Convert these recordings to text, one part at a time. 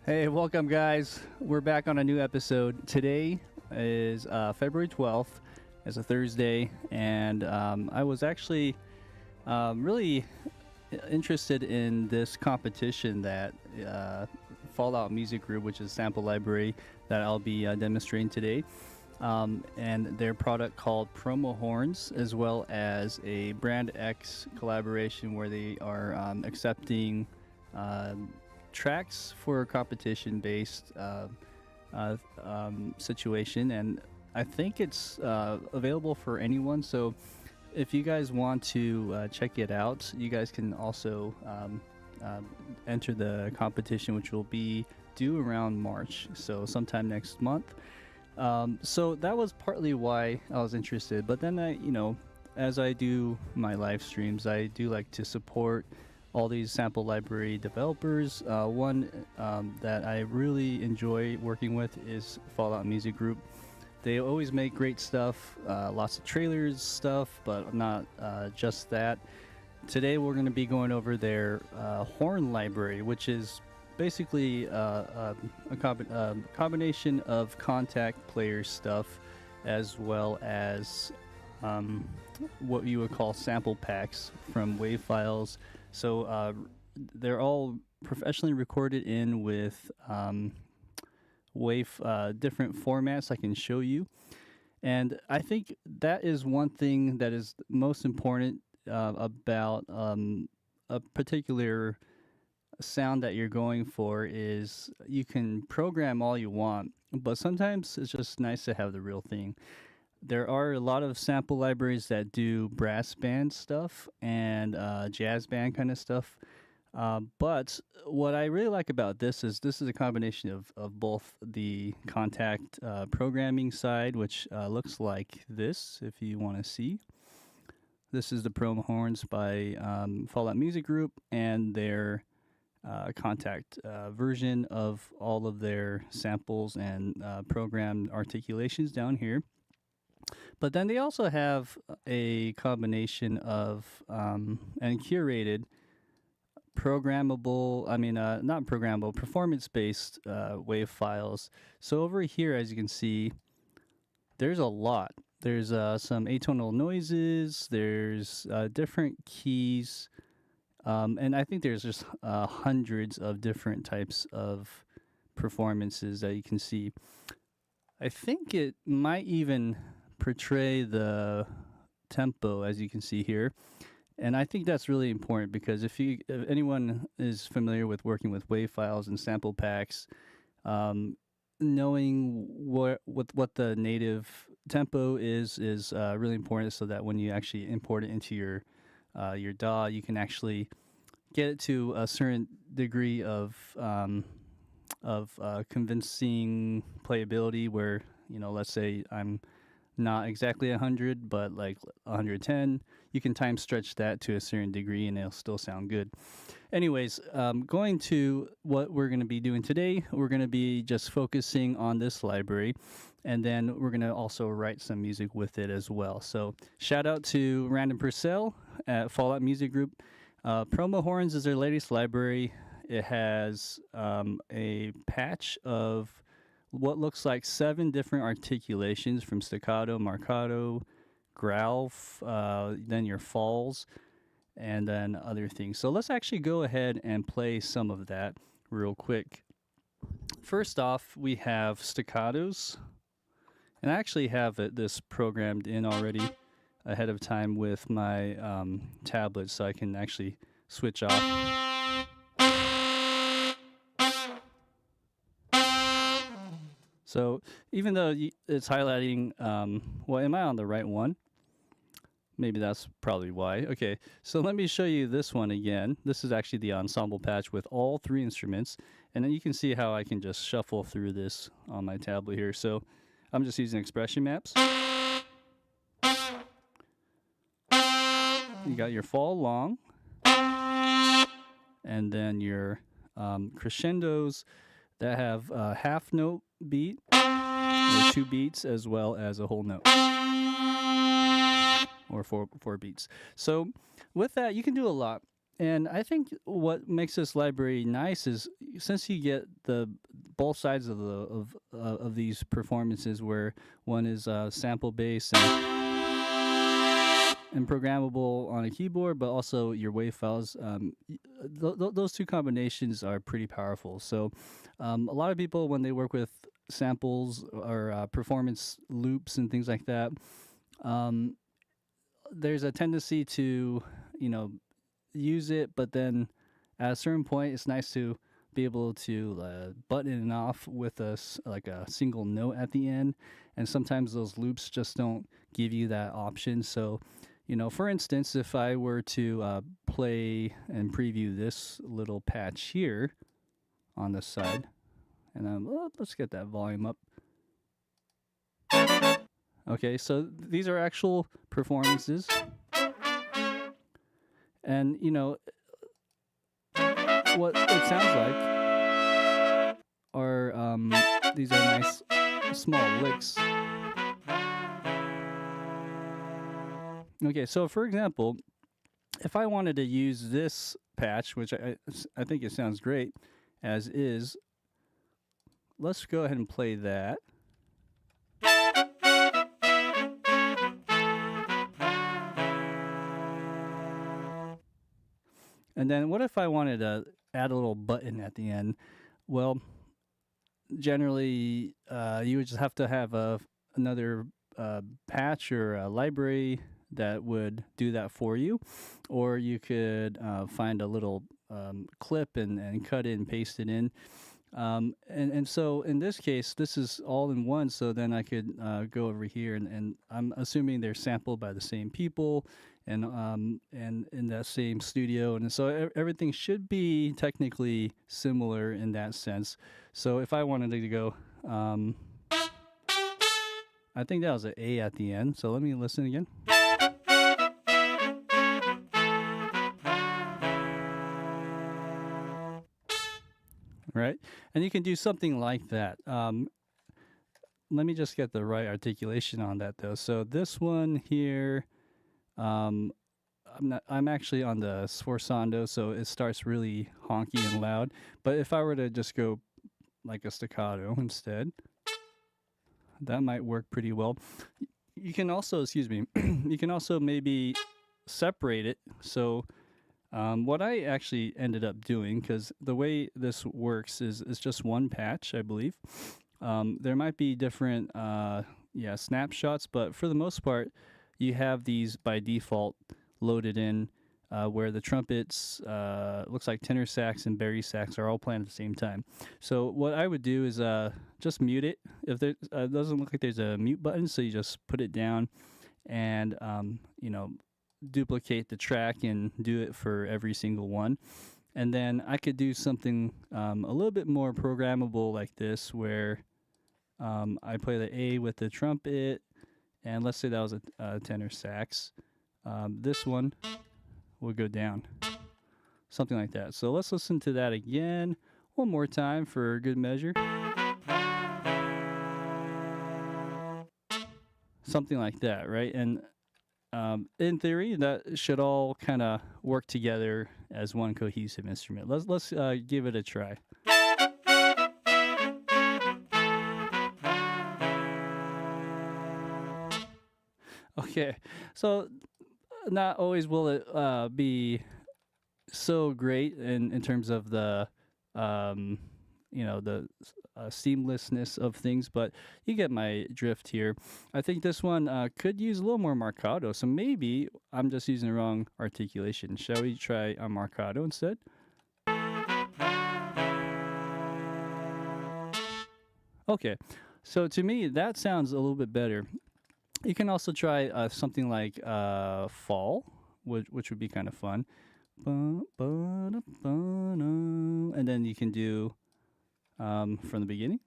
Hey, welcome, guys. We're back on a new episode. Today is February 12th. It's a Thursday, and I was actually really interested in this competition that Fallout Music Group, which is a sample library that I'll be demonstrating today, and their product called Promo Horns, as well as a Brand X collaboration where they are accepting tracks for a competition-based situation, and I think it's available for anyone. So if you guys want to check it out, you guys can also enter the competition, which will be due around March, so sometime next month. So that was partly why I was interested. But then as I do my live streams, I do like to support all these sample library developers. One that I really enjoy working with is Fallout Music Group. They always make great stuff, lots of trailers stuff, but not just that. Today we're going to be going over their horn library, which is basically a combination of Kontakt player stuff as well as what you would call sample packs from WAV files. So they're all professionally recorded in with WAV different formats I can show you. And I think that is one thing that is most important about a particular sound that you're going for is you can program all you want, but sometimes it's just nice to have the real thing. There are a lot of sample libraries that do brass band stuff and jazz band kind of stuff. But what I really like about this is a combination of both the Kontakt programming side, which looks like this, if you want to see. This is the Promo Horns by Fallout Music Group and their Kontakt version of all of their samples and programmed articulations down here. But then they also have a combination of and curated programmable, not programmable, performance-based WAV files. So over here, as you can see, there's a lot. There's some atonal noises, there's different keys, and I think there's just hundreds of different types of performances that you can see. I think it might even portray the tempo, as you can see here. And I think that's really important because if anyone is familiar with working with WAV files and sample packs, knowing what the native tempo is really important, so that when you actually import it into your DAW, you can actually get it to a certain degree of convincing playability. Where let's say I'm not exactly 100, but like 110, you can time stretch that to a certain degree and it'll still sound good. Anyways, going to what we're going to be doing today, we're going to be just focusing on this library, and then we're going to also write some music with it as well. So shout out to Random Purcell at Fallout Music Group. Promo Horns is their latest library. It has a patch of what looks like 7 different articulations, from staccato, marcato, growl, then your falls, and then other things. So let's actually go ahead and play some of that real quick. First off, we have staccatos, and I actually have this programmed in already ahead of time with my tablet, so I can actually switch off. So even though it's highlighting, well, am I on the right one? Maybe that's probably why. Okay, so let me show you this one again. This is actually the ensemble patch with all 3 instruments. And then you can see how I can just shuffle through this on my tablet here. So I'm just using expression maps. You got your fall long. And then your crescendos that have a half note beat or 2 beats, as well as a whole note, or four beats. So with that, you can do a lot. And I think what makes this library nice is since you get the both sides of of these performances, where one is sample based and programmable on a keyboard, but also your wave files. Those two combinations are pretty powerful. So a lot of people, when they work with samples or performance loops and things like that, um, there's a tendency to, you know, use it, but then at a certain point, it's nice to be able to button it off with like a single note at the end. And sometimes those loops just don't give you that option. So, you know, for instance, if I were to play and preview this little patch here on the side, and let's get that volume up. Okay, so these are actual performances. And, you know, what it sounds like are these are nice small licks. Okay, so for example, if I wanted to use this patch, which I think it sounds great as is, let's go ahead and play that. And then what if I wanted to add a little button at the end? Well, generally, you would just have to have another patch or a library that would do that for you. Or you could find a little clip and cut it and paste it in. And so in this case, this is all in one. So then I could go over here, and I'm assuming they're sampled by the same people and in that same studio. And so everything should be technically similar in that sense. So if I wanted to go, I think that was an A at the end. So let me listen again. Right? And you can do something like that. Let me just get the right articulation on that though. So this one here, I'm actually on the sforzando, so it starts really honky and loud. But if I were to just go like a staccato instead, that might work pretty well. You can also, excuse me, you can also maybe separate it. So what I actually ended up doing, because the way this works is just one patch, I believe. There might be different snapshots, but for the most part, you have these by default loaded in where the trumpets, looks like tenor sax and bari sax are all playing at the same time. So what I would do is just mute it. If there doesn't look like there's a mute button, so you just put it down and, you know, duplicate the track and do it for every single one. And then I could do something a little bit more programmable like this, where I play the A with the trumpet, and let's say that was a tenor sax. This one will go down, something like that. So let's listen to that again one more time for good measure. Something like that, right? And in theory, that should all kind of work together as one cohesive instrument. Let's give it a try. Okay, so not always will it be so great in terms of the you know, the seamlessness of things, but you get my drift here. I think this one could use a little more marcato, so maybe I'm just using the wrong articulation. Shall we try a marcato instead? Okay, so to me that sounds a little bit better. You can also try something like fall, which would be kind of fun. And then you can do from the beginning.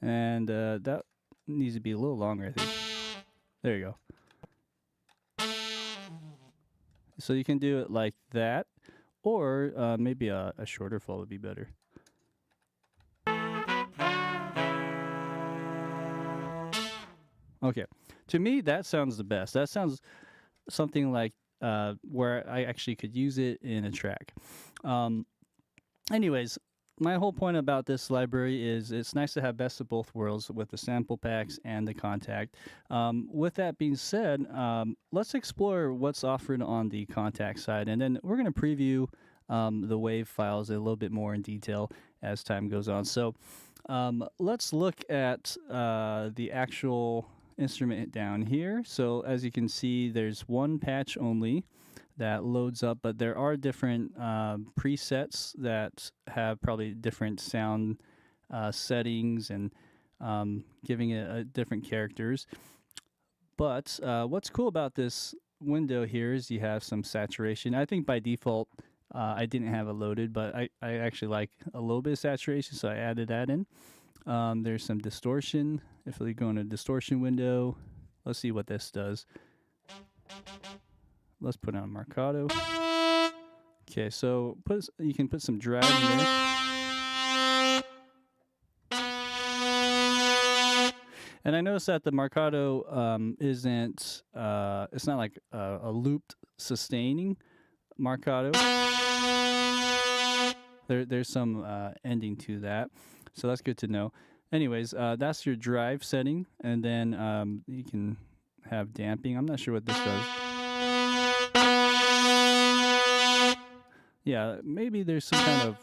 And that needs to be a little longer, I think. There you go. So you can do it like that, or maybe a shorter fall would be better. Okay. To me, that sounds the best. That sounds something like where I actually could use it in a track. Um, Anyways, my whole point about this library is it's nice to have best of both worlds with the sample packs and the Kontakt. With that being said, let's explore what's offered on the Kontakt side, and then we're going to preview the WAV files a little bit more in detail as time goes on. So let's look at the actual instrument down here. So as you can see, there's one patch only that loads up, but there are different presets that have probably different sound settings and giving it different characters. But what's cool about this window here is you have some saturation. I think by default I didn't have it loaded, but I actually like a little bit of saturation, so I added that in. There's some distortion. If we go in a distortion window, let's see what this does. Let's put on Marcato. Okay, so you can put some drive in there. And I noticed that the Marcato isn't, it's not like a looped sustaining Marcato. There's some ending to that, so that's good to know. Anyways, that's your drive setting, and then you can have damping. I'm not sure what this does. Yeah, maybe there's some kind of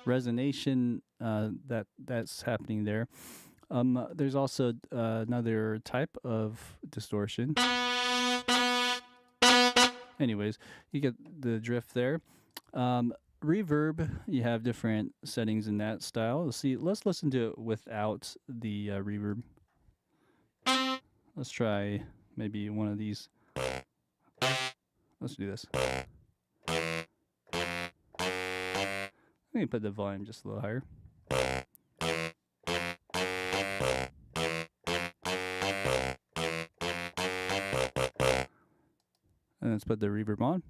resonation that's happening there. There's also another type of distortion. Anyways, you get the drift there. Reverb, you have different settings in that style. Let's listen to it without the reverb. Let's try maybe one of these. Let's do this. Let me put the volume just a little higher. And let's put the reverb on.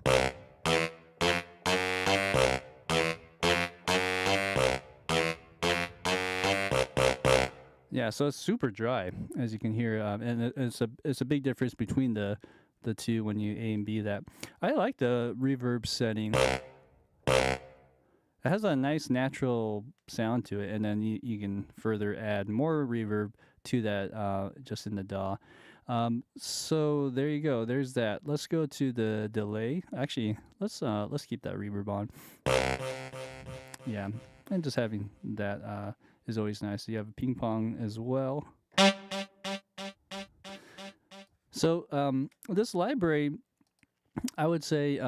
Yeah, so it's super dry, as you can hear, and it's a big difference between the two when you A and B that. I like the reverb setting. It has a nice natural sound to it, and then you can further add more reverb to that just in the DAW. So there you go. There's that. Let's go to the delay. Actually, let's keep that reverb on. Yeah, and just having that is always nice. You have a ping pong as well. So this library, I would say,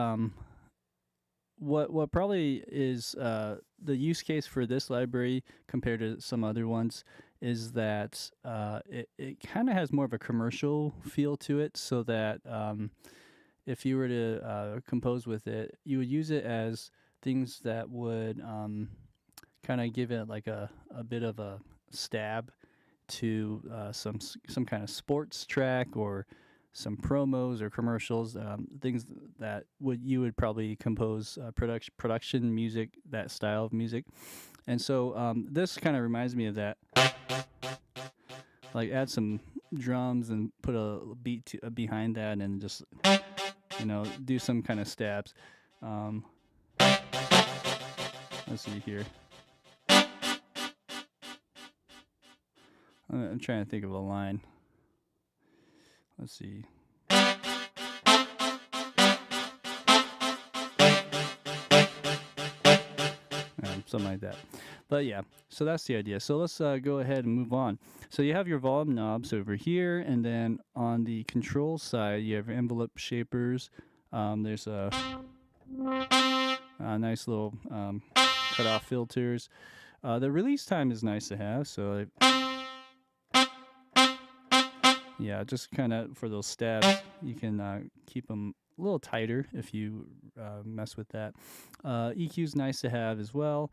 what probably is the use case for this library compared to some other ones is that it kind of has more of a commercial feel to it, so that if you were to compose with it, you would use it as things that would kind of give it like a bit of a stab to some kind of sports track or some promos or commercials, things that you would probably compose production music, that style of music. And so this kind of reminds me of that. Like add some drums and put a beat behind that, and just do some kind of stabs. Let's see here. I'm trying to think of a line. Let's see. Something like that. But yeah, so that's the idea. So let's go ahead and move on. So you have your volume knobs over here, and then on the control side, you have envelope shapers. There's a nice little cutoff filters. The release time is nice to have. So yeah, just kind of for those stabs, you can keep them a little tighter if you mess with that. EQ is nice to have as well.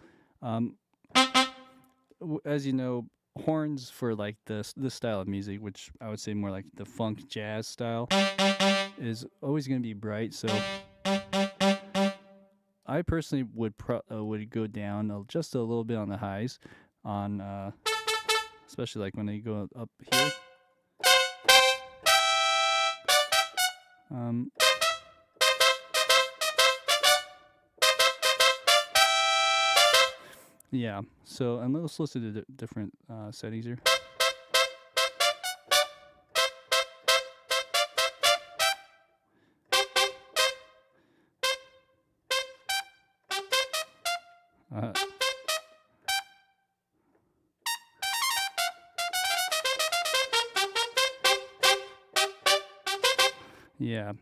As you know, horns for like this style of music, which I would say more like the funk jazz style, is always going to be bright. So I personally would go down just a little bit on the highs on especially like when they go up here. Yeah, so let's listen to the different settings here. Yeah.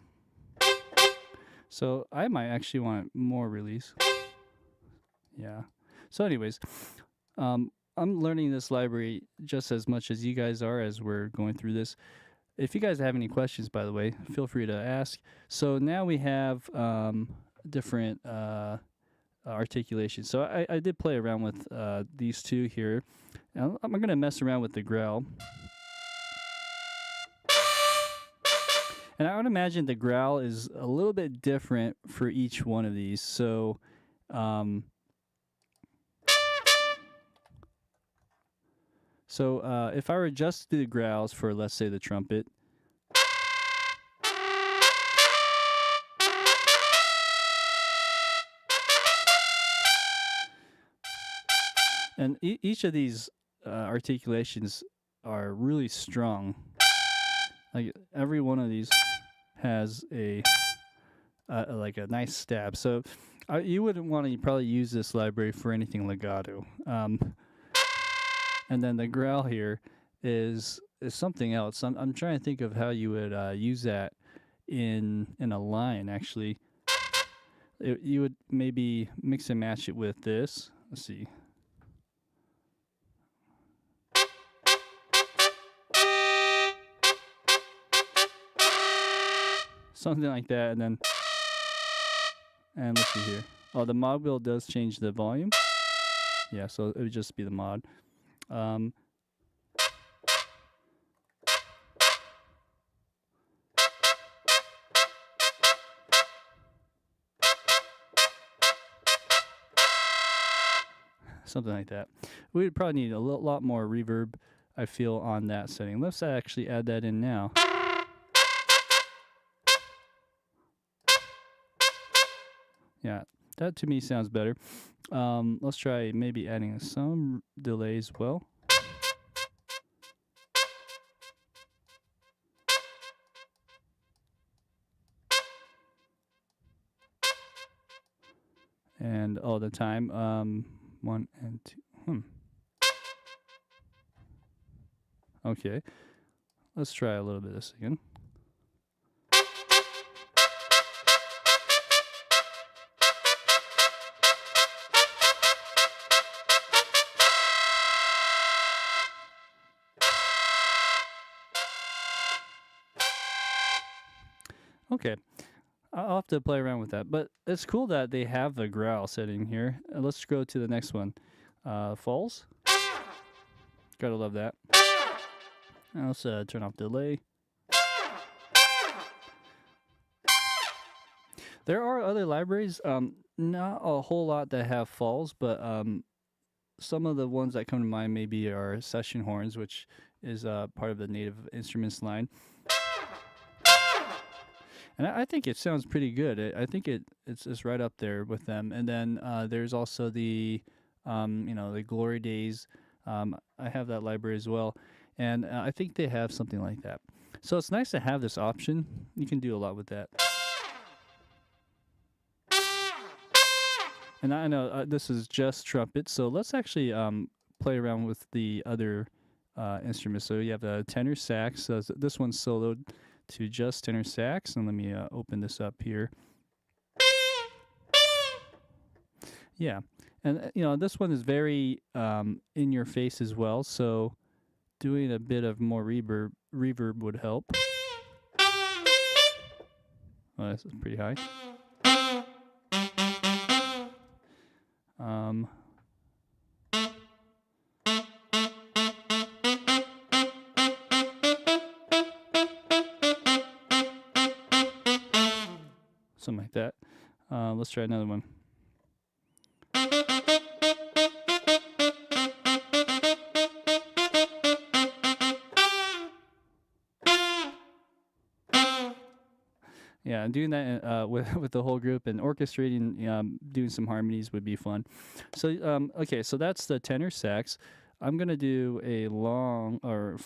So I might actually want more release. Yeah. So anyways, I'm learning this library just as much as you guys are as we're going through this. If you guys have any questions, by the way, feel free to ask. So now we have different articulations. So I did play around with these two here. Now I'm going to mess around with the growl. And I would imagine the growl is a little bit different for each one of these. So if I were just to do the growls for, let's say, the trumpet. And each of these articulations are really strong. Like every one of these has like a nice stab. So you wouldn't want to probably use this library for anything legato. And then the growl here is something else. I'm trying to think of how you would use that in a line. Actually, you would maybe mix and match it with this. Let's see. Something like that, and let's see here. Oh, the mod wheel does change the volume. Yeah, so it would just be the mod. Something like that. We would probably need a lot more reverb, I feel, on that setting. Let's actually add that in now. Yeah, that to me sounds better. Let's try maybe adding some delay as well. And all the time, 1 and 2. Okay, let's try a little bit of this again. Okay, I'll have to play around with that, but it's cool that they have the growl setting here. Let's go to the next one. Falls. Gotta love that. Now let's turn off delay. There are other libraries, not a whole lot that have falls, but some of the ones that come to mind maybe are session horns, which is part of the native instruments line. And I think it sounds pretty good. I think it's right up there with them. And then there's also the the Glory Days. I have that library as well, and I think they have something like that. So it's nice to have this option. You can do a lot with that. And I know this is just trumpet, so let's actually play around with the other instruments. So you have the tenor sax. So this one's soloed to just tenor sax, and let me open this up here. Yeah, and this one is very in your face as well, so doing a bit of more reverb would help. Oh, this is pretty high. Something like that. Let's try another one. Yeah, and doing that with the whole group and orchestrating, doing some harmonies would be fun. So okay, so that's the tenor sax. I'm gonna do a long or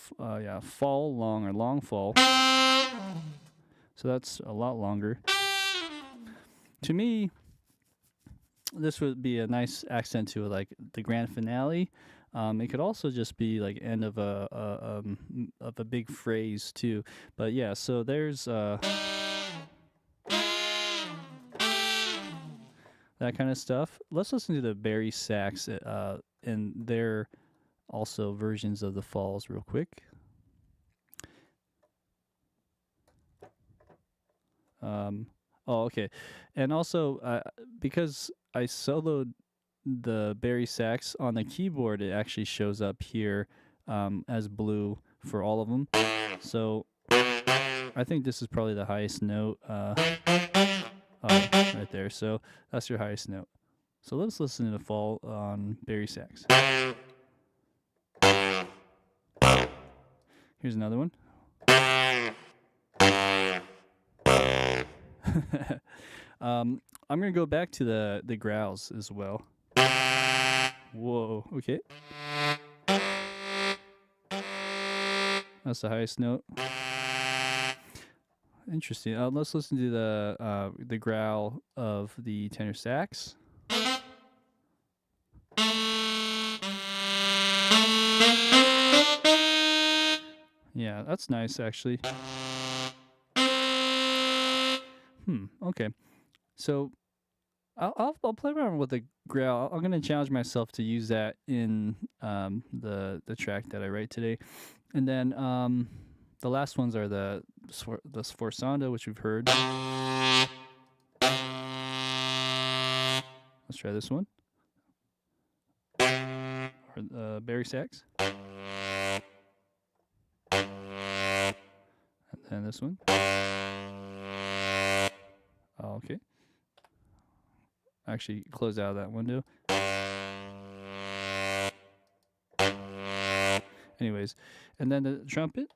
fall long or long fall. So that's a lot longer. To me, this would be a nice accent to like the grand finale. It could also just be like end of a big phrase too. But yeah, so there's that kind of stuff. Let's listen to the Barry sax and their also versions of the falls real quick. Oh, okay. And also, because I soloed the Barry sax on the keyboard, it actually shows up here as blue for all of them. So I think this is probably the highest note right there. So that's your highest note. So let's listen to the fall on Barry sax. Here's another one. I'm gonna go back to the growls as well. Whoa, okay. That's the highest note. Interesting. Let's listen to the growl of the tenor sax. Yeah, that's nice actually. Okay. So I'll play around with the growl. I'm gonna challenge myself to use that in the track that I write today, and then the last ones are the sforzando, which we've heard. Let's try this one, or Barry sax, and then this one. Okay. Actually, close out of that window. Anyways, and then the trumpet.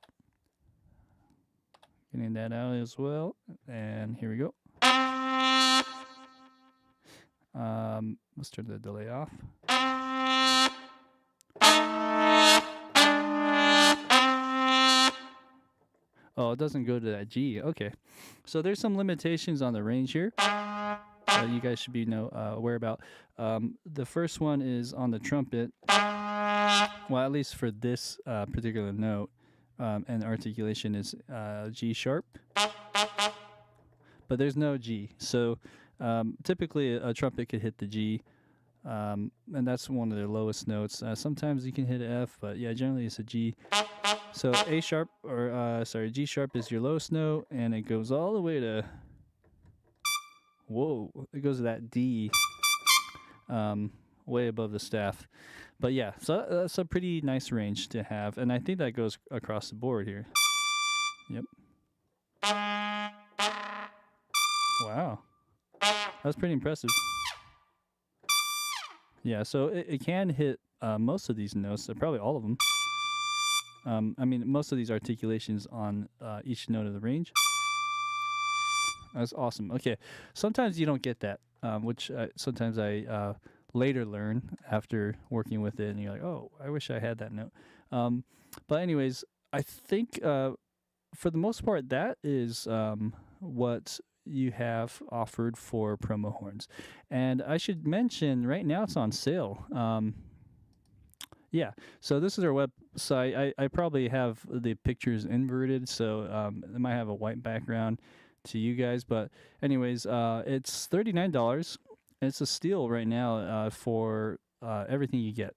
Getting that out as well. And here we go. Let's turn the delay off. Oh, it doesn't go to that G. Okay. So there's some limitations on the range here. You guys should be aware about. The first one is on the trumpet. Well, at least for this particular note, and articulation is G sharp. But there's no G. So typically a trumpet could hit the G, and that's one of their lowest notes. Sometimes you can hit an F, but yeah, generally it's a G. So A sharp, or G sharp is your lowest note, and it goes all the way to, whoa, it goes to that D, way above the staff. But yeah, so that's a pretty nice range to have, and I think that goes across the board here. Yep. Wow, that's pretty impressive. Yeah, so it can hit most of these notes, probably all of them. I mean, most of these articulations on each note of the range. That's awesome. Okay, sometimes you don't get that, which sometimes I later learn after working with it, and you're like, oh, I wish I had that note. But anyways, I think for the most part, that is what you have offered for promo horns. And I should mention, right now it's on sale. Yeah, so this is our website. I probably have the pictures inverted, so it might have a white background to you guys. But anyways, it's $39. It's a steal right now for everything you get.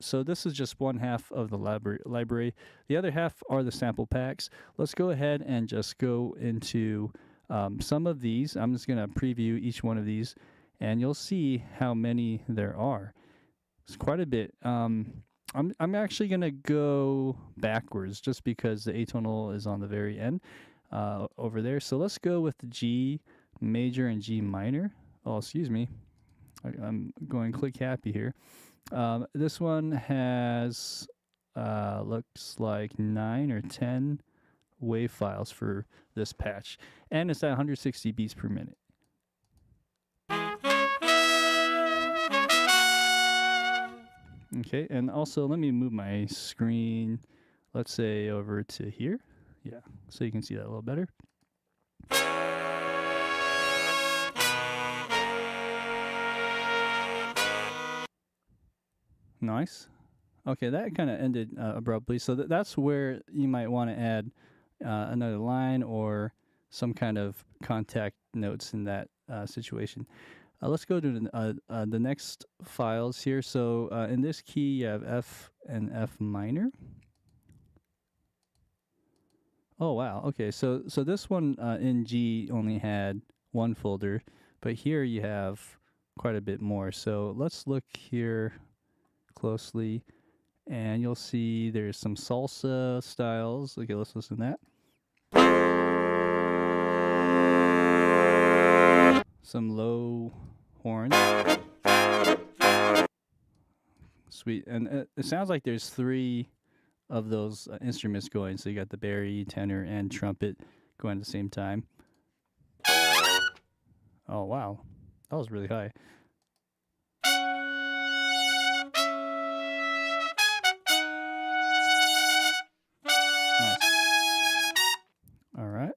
So this is just one half of the library. The other half are the sample packs. Let's go ahead and just go into some of these. I'm just going to preview each one of these, and you'll see how many there are. It's quite a bit. I'm actually going to go backwards just because the atonal is on the very end over there. So let's go with the G major and G minor. Oh, excuse me. I'm going click happy here. This one has looks like 9 or 10 wave files for this patch, and it's at 160 beats per minute. Okay, and also let me move my screen, let's say over to here. Yeah, so you can see that a little better. Nice. Okay, that kind of ended abruptly. So that's where you might want to add another line or some kind of contact notes in that situation. Let's go to the next files here. So in this key, you have F and F minor. Oh, wow. Okay, so this one in G only had one folder, but here you have quite a bit more. So let's look here closely, and you'll see there's some salsa styles. Okay, let's listen to that. Some low horns. Sweet. And it sounds like there's 3 of those instruments going. So you got the bari, tenor, and trumpet going at the same time. Oh, wow. That was really high. Nice. All right.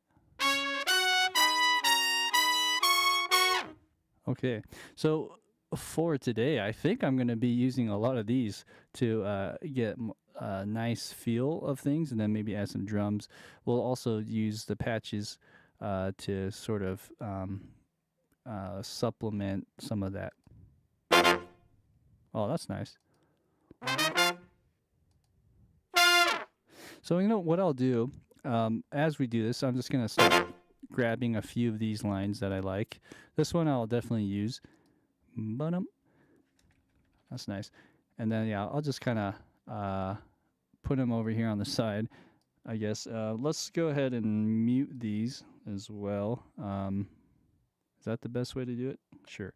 Okay. So for today, I think I'm going to be using a lot of these to get a nice feel of things, and then maybe add some drums. We'll also use the patches to sort of supplement some of that. Oh, that's nice. So you know what I'll do as we do this, I'm just going to start grabbing a few of these lines that I like. This one I'll definitely use. That's nice. And then, yeah, I'll just kind of put them over here on the side, I guess. Let's go ahead and mute these as well. Is that the best way to do it? Sure.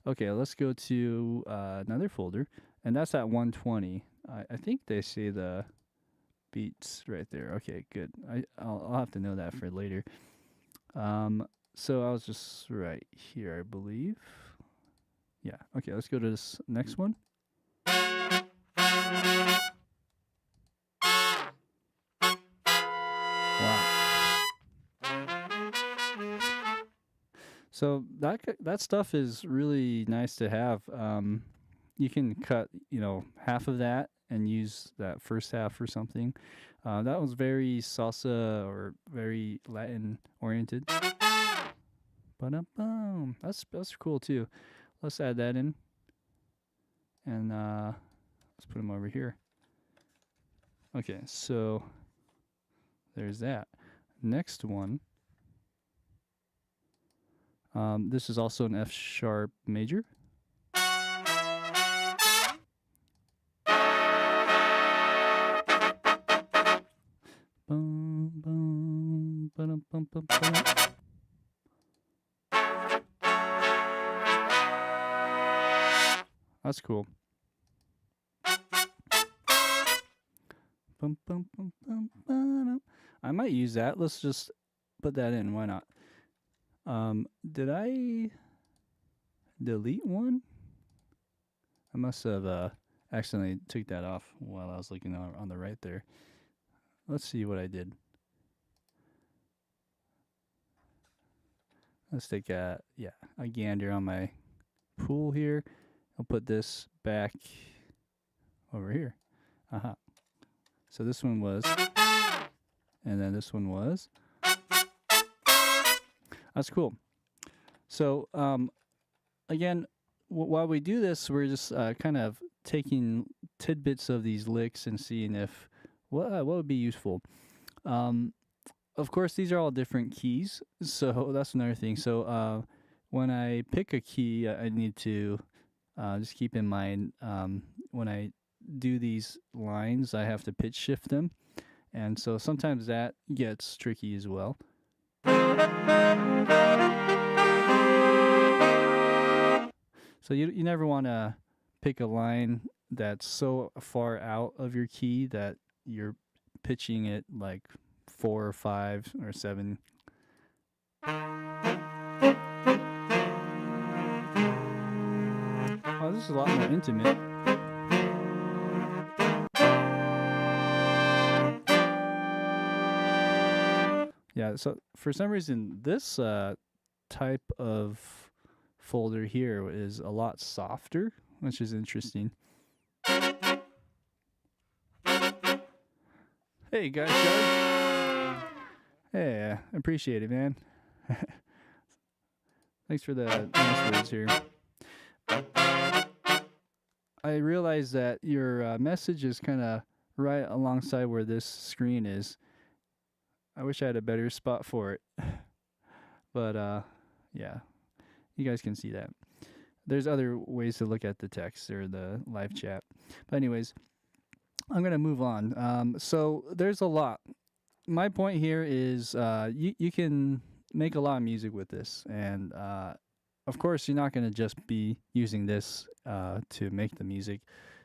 Okay, let's go to another folder, and that's at 120. I think they say the beats right there. Okay, good. I'll have to know that for later. So I was just right here, I believe. Yeah. Okay, let's go to this next one. Wow. So that stuff is really nice to have. You can cut, half of that and use that first half or something. That was very salsa or very Latin oriented. Ba-dum-bum. That's cool too. Let's add that in, and let's put them over here. Okay, so there's that. Next one. This is also an F sharp major. Boom, boom, ba-dum, bum, bum, bum. That's cool. Bum, bum, bum, bum, ba-dum. I might use that. Let's just put that in. Why not? Did I delete one? I must have accidentally took that off while I was looking on the right there. Let's see what I did. Let's take a gander on my pool here. I'll put this back over here. Aha. So this one was, and then this one was. That's cool. So again, while we do this, we're just kind of taking tidbits of these licks and seeing if what would be useful. Of course, these are all different keys, so that's another thing. So when I pick a key, I need to just keep in mind when I do these lines, I have to pitch shift them, and so sometimes that gets tricky as well. So you never want to pick a line that's so far out of your key that you're pitching it like 4 or 5 or 7. Oh, this is a lot more intimate. Yeah, so for some reason, this type of folder here is a lot softer, which is interesting. Hey, guys, hey, appreciate it, man. Thanks for the nice words here. I realize that your message is kind of right alongside where this screen is. I wish I had a better spot for it. But yeah, you guys can see that. There's other ways to look at the text or the live chat. But anyways, I'm going to move on. So there's a lot. My point here is you can make a lot of music with this. And of course, you're not going to just be using this to make the music.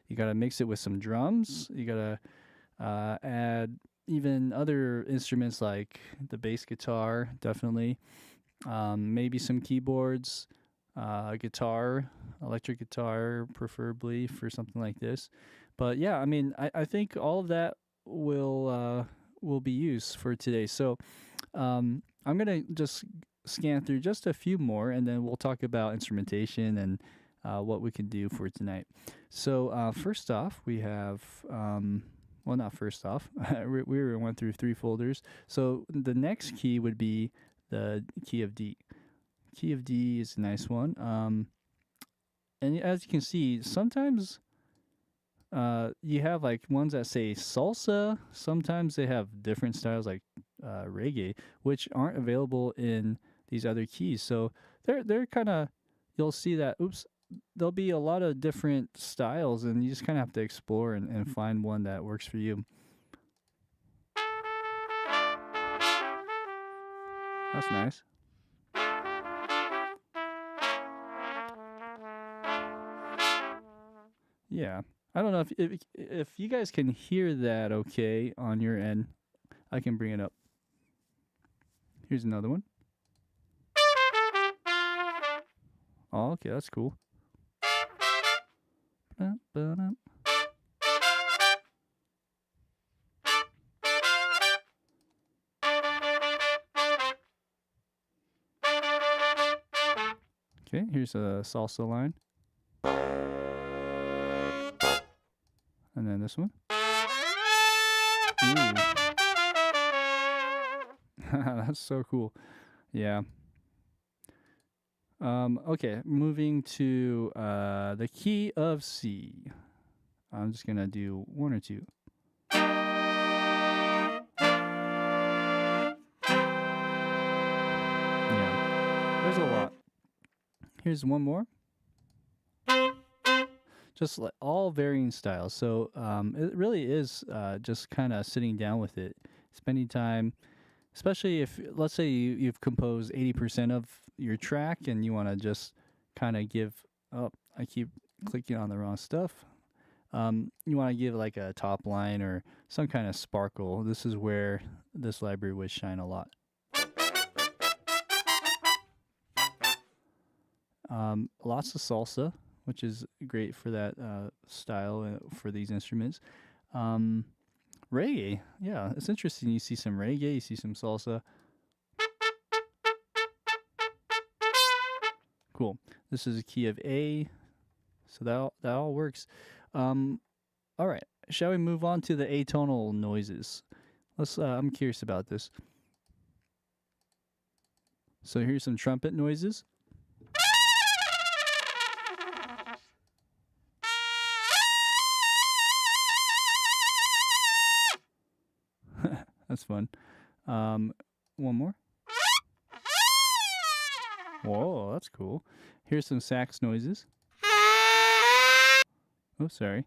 You got to mix it with some drums. You got to add even other instruments like the bass guitar, definitely. Maybe some keyboards, guitar, electric guitar, preferably for something like this. But yeah, I mean, I think all of that will be used for today. So I'm gonna just scan through just a few more, and then we'll talk about instrumentation and what we can do for tonight. So first off, we have well, not first off. we went through 3 folders. So the next key would be the key of D. Key of D is a nice one. And as you can see, sometimes you have like ones that say salsa. Sometimes they have different styles like reggae, which aren't available in these other keys. So they're kind of, you'll see that, oops, there'll be a lot of different styles, and you just kind of have to explore and find one that works for you. That's nice. Yeah. I don't know if you guys can hear that okay on your end. I can bring it up. Here's another one. Oh, okay, that's cool. Okay, here's a salsa line. And then this one. Ooh. That's so cool. Yeah. Okay, moving to the key of C. I'm just gonna do 1 or 2. Yeah, there's a lot. Here's one more. Just like all varying styles. So it really is just kind of sitting down with it, spending time, especially if, let's say you've composed 80% of your track and you want to just kind of give, oh, I keep clicking on the wrong stuff. You want to give like a top line or some kind of sparkle. This is where this library would shine a lot. Lots of salsa, which is great for that style for these instruments. Reggae, yeah, it's interesting. You see some reggae, you see some salsa. Cool. This is a key of A, so that all works. All right, shall we move on to the atonal noises? Let's. I'm curious about this. So here's some trumpet noises. That's fun. One more. Whoa, that's cool. Here's some sax noises. Oh, sorry.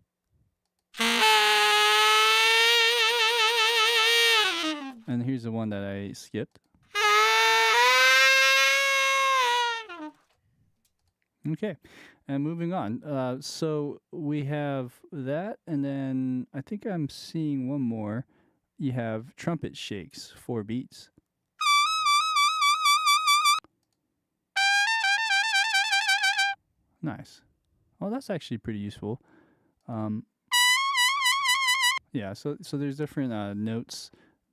And here's the one that I skipped. Okay, and moving on. So we have that, and then I think I'm seeing one more. you have trumpet shakes, 4 beats. Nice. Oh, that's actually pretty useful. Um, yeah, so there's different notes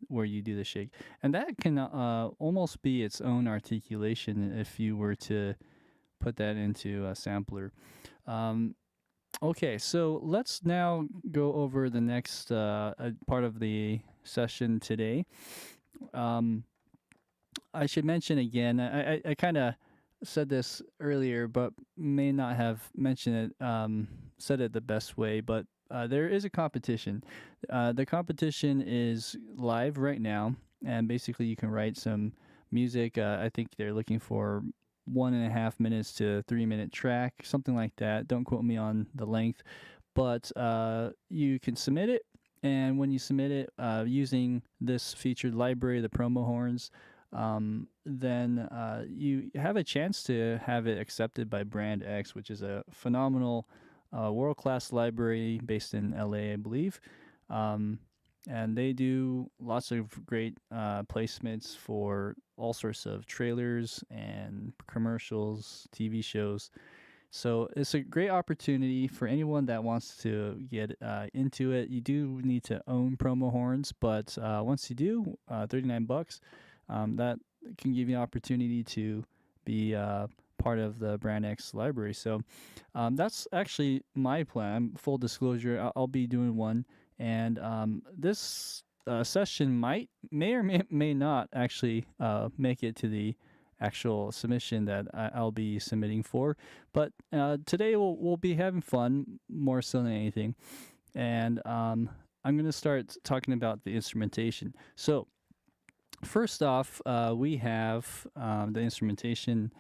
where you do the shake, and that can almost be its own articulation if you were to put that into a sampler. Okay, so let's now go over the next part of the session today. I should mention again, I kind of said this earlier, but may not have mentioned it, said it the best way, but there is a competition. The competition is live right now, and basically you can write some music. I think they're looking for 1.5 minutes to 3 minute track, something like that. Don't quote me on the length, but you can submit it. And when you submit it using this featured library, the promo horns, then you have a chance to have it accepted by Brand X, which is a phenomenal world-class library based in LA, I believe. And they do lots of great placements for all sorts of trailers and commercials, TV shows. So it's a great opportunity for anyone that wants to get into it. You do need to own promo horns, but once you do, $39, that can give you an opportunity to be part of the Brand X library. So that's actually my plan. Full disclosure, I'll be doing one, and this session may or may not actually make it to the actual submission that I'll be submitting for. But today we'll be having fun more so than anything, and I'm going to start talking about the instrumentation. So first off, we have the instrumentation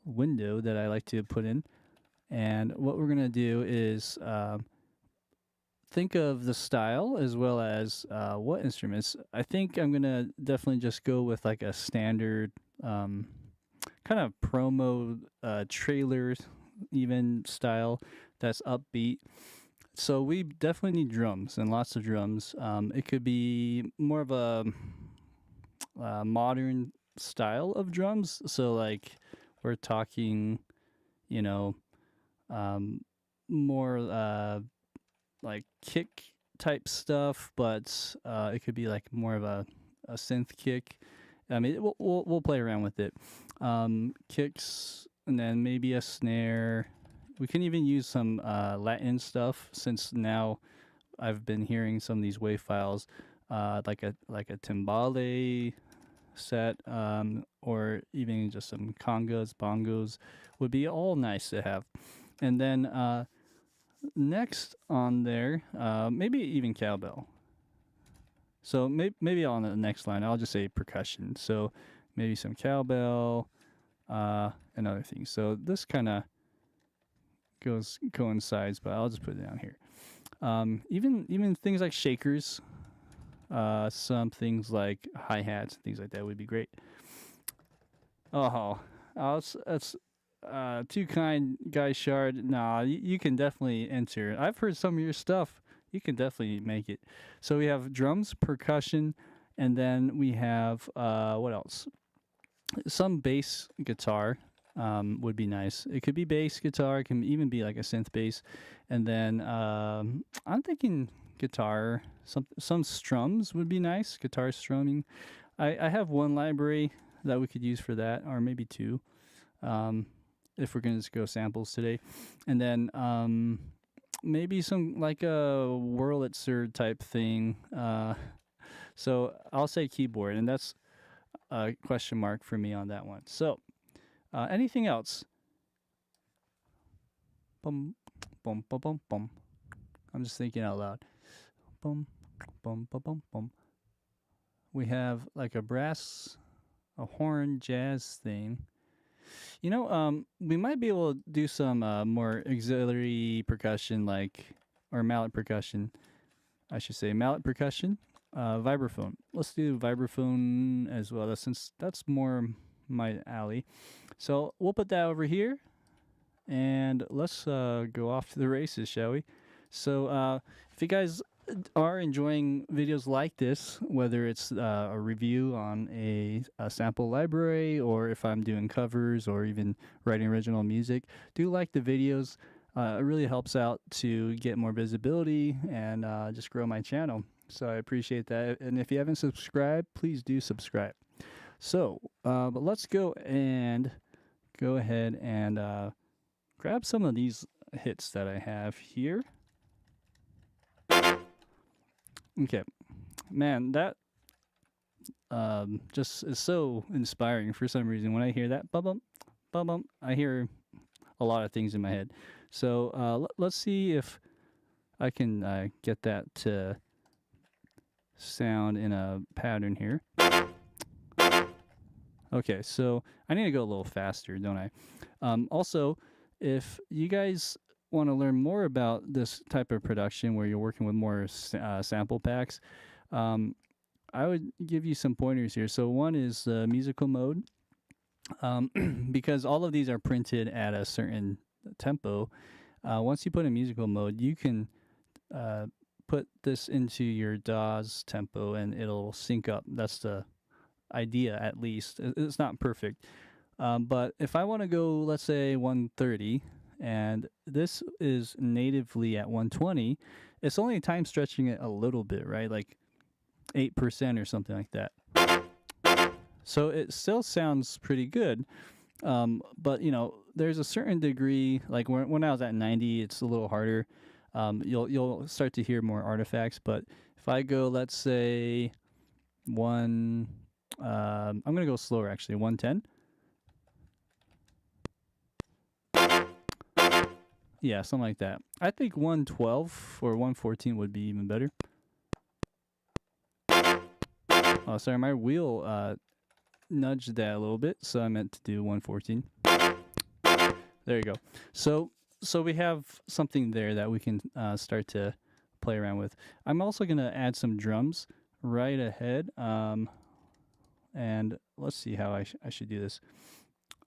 window that I like to put in, and what we're going to do is think of the style as well as what instruments. I think I'm going to definitely just go with like a standard kind of promo trailer even style that's upbeat. So we definitely need drums and lots of drums. It could be more of a modern style of drums. So like we're talking, you know, more like kick type stuff, but it could be like more of a synth kick. I mean, we'll play around with it. Kicks, and then maybe a snare. We can even use some Latin stuff, since now I've been hearing some of these wave files, like a timbale set, or even just some congas, bongos would be all nice to have. And then next on there, maybe even cowbell. So maybe on the next line, I'll just say percussion. So maybe some cowbell and other things. So this kind of coincides, but I'll just put it down here. Even things like shakers, some things like hi-hats, things like that would be great. That's too kind, Guy Shard. Nah, you can definitely enter. I've heard some of your stuff. You can definitely make it. So we have drums, percussion, and then we have what else? Some bass guitar would be nice. It could be bass guitar. It can even be like a synth bass. And then I'm thinking guitar. Some strums would be nice. Guitar strumming. I have one library that we could use for that, or maybe two, if we're gonna just go samples today. And then maybe some like a Wurlitzer type thing. So I'll say keyboard, and that's a question mark for me on that one. So anything else? Bum, bum, bum, bum, bum. I'm just thinking out loud. Bum, bum, bum, bum, bum. We have like a brass, a horn, jazz thing. You know, we might be able to do some more auxiliary percussion, or mallet percussion, I should say. Mallet percussion, vibraphone. Let's do vibraphone as well, since that's more my alley. So we'll put that over here, and let's go off to the races, shall we? So if you guys are enjoying videos like this, whether it's a review on a sample library, or if I'm doing covers or even writing original music, do like the videos. It really helps out to get more visibility and just grow my channel. So I appreciate that. And if you haven't subscribed, please do subscribe. So, but let's go ahead and grab some of these hits that I have here. Okay, man, that just is so inspiring for some reason. When I hear that bum bum bum, I hear a lot of things in my head. So let's see if I can get that to sound in a pattern here. Okay, so I need to go a little faster, don't I? Also, if you guys want to learn more about this type of production where you're working with more sample packs, I would give you some pointers here. So one is the musical mode, because all of these are printed at a certain tempo. Once you put in musical mode, you can put this into your DAW's tempo and it'll sync up. That's the idea, at least. It's not perfect. But if I want to go, let's say 130, and this is natively at 120, it's only time stretching it a little bit, right? Like 8% or something like that. So it still sounds pretty good. But you know, there's a certain degree, like when I was at 90, it's a little harder. You'll start to hear more artifacts. But if I go, let's say I'm gonna go slower actually, 110. Yeah, something like that. I think 112 or 114 would be even better. Oh, sorry, my wheel nudged that a little bit, so I meant to do 114. There you go. So we have something there that we can start to play around with. I'm also gonna add some drums right ahead. And let's see how I should do this.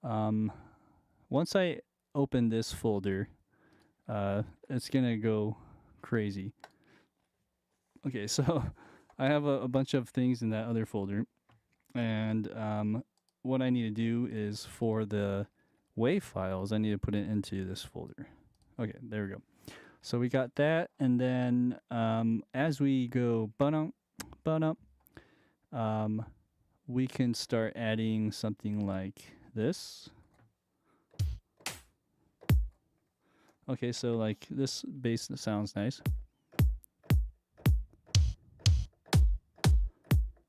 Once I open this folder, it's gonna go crazy. Okay, so I have a bunch of things in that other folder, and what I need to do is for the WAV files, I need to put it into this folder. Okay, there we go. So we got that, and then as we go we can start adding something like this. Okay, so like this bass sounds nice.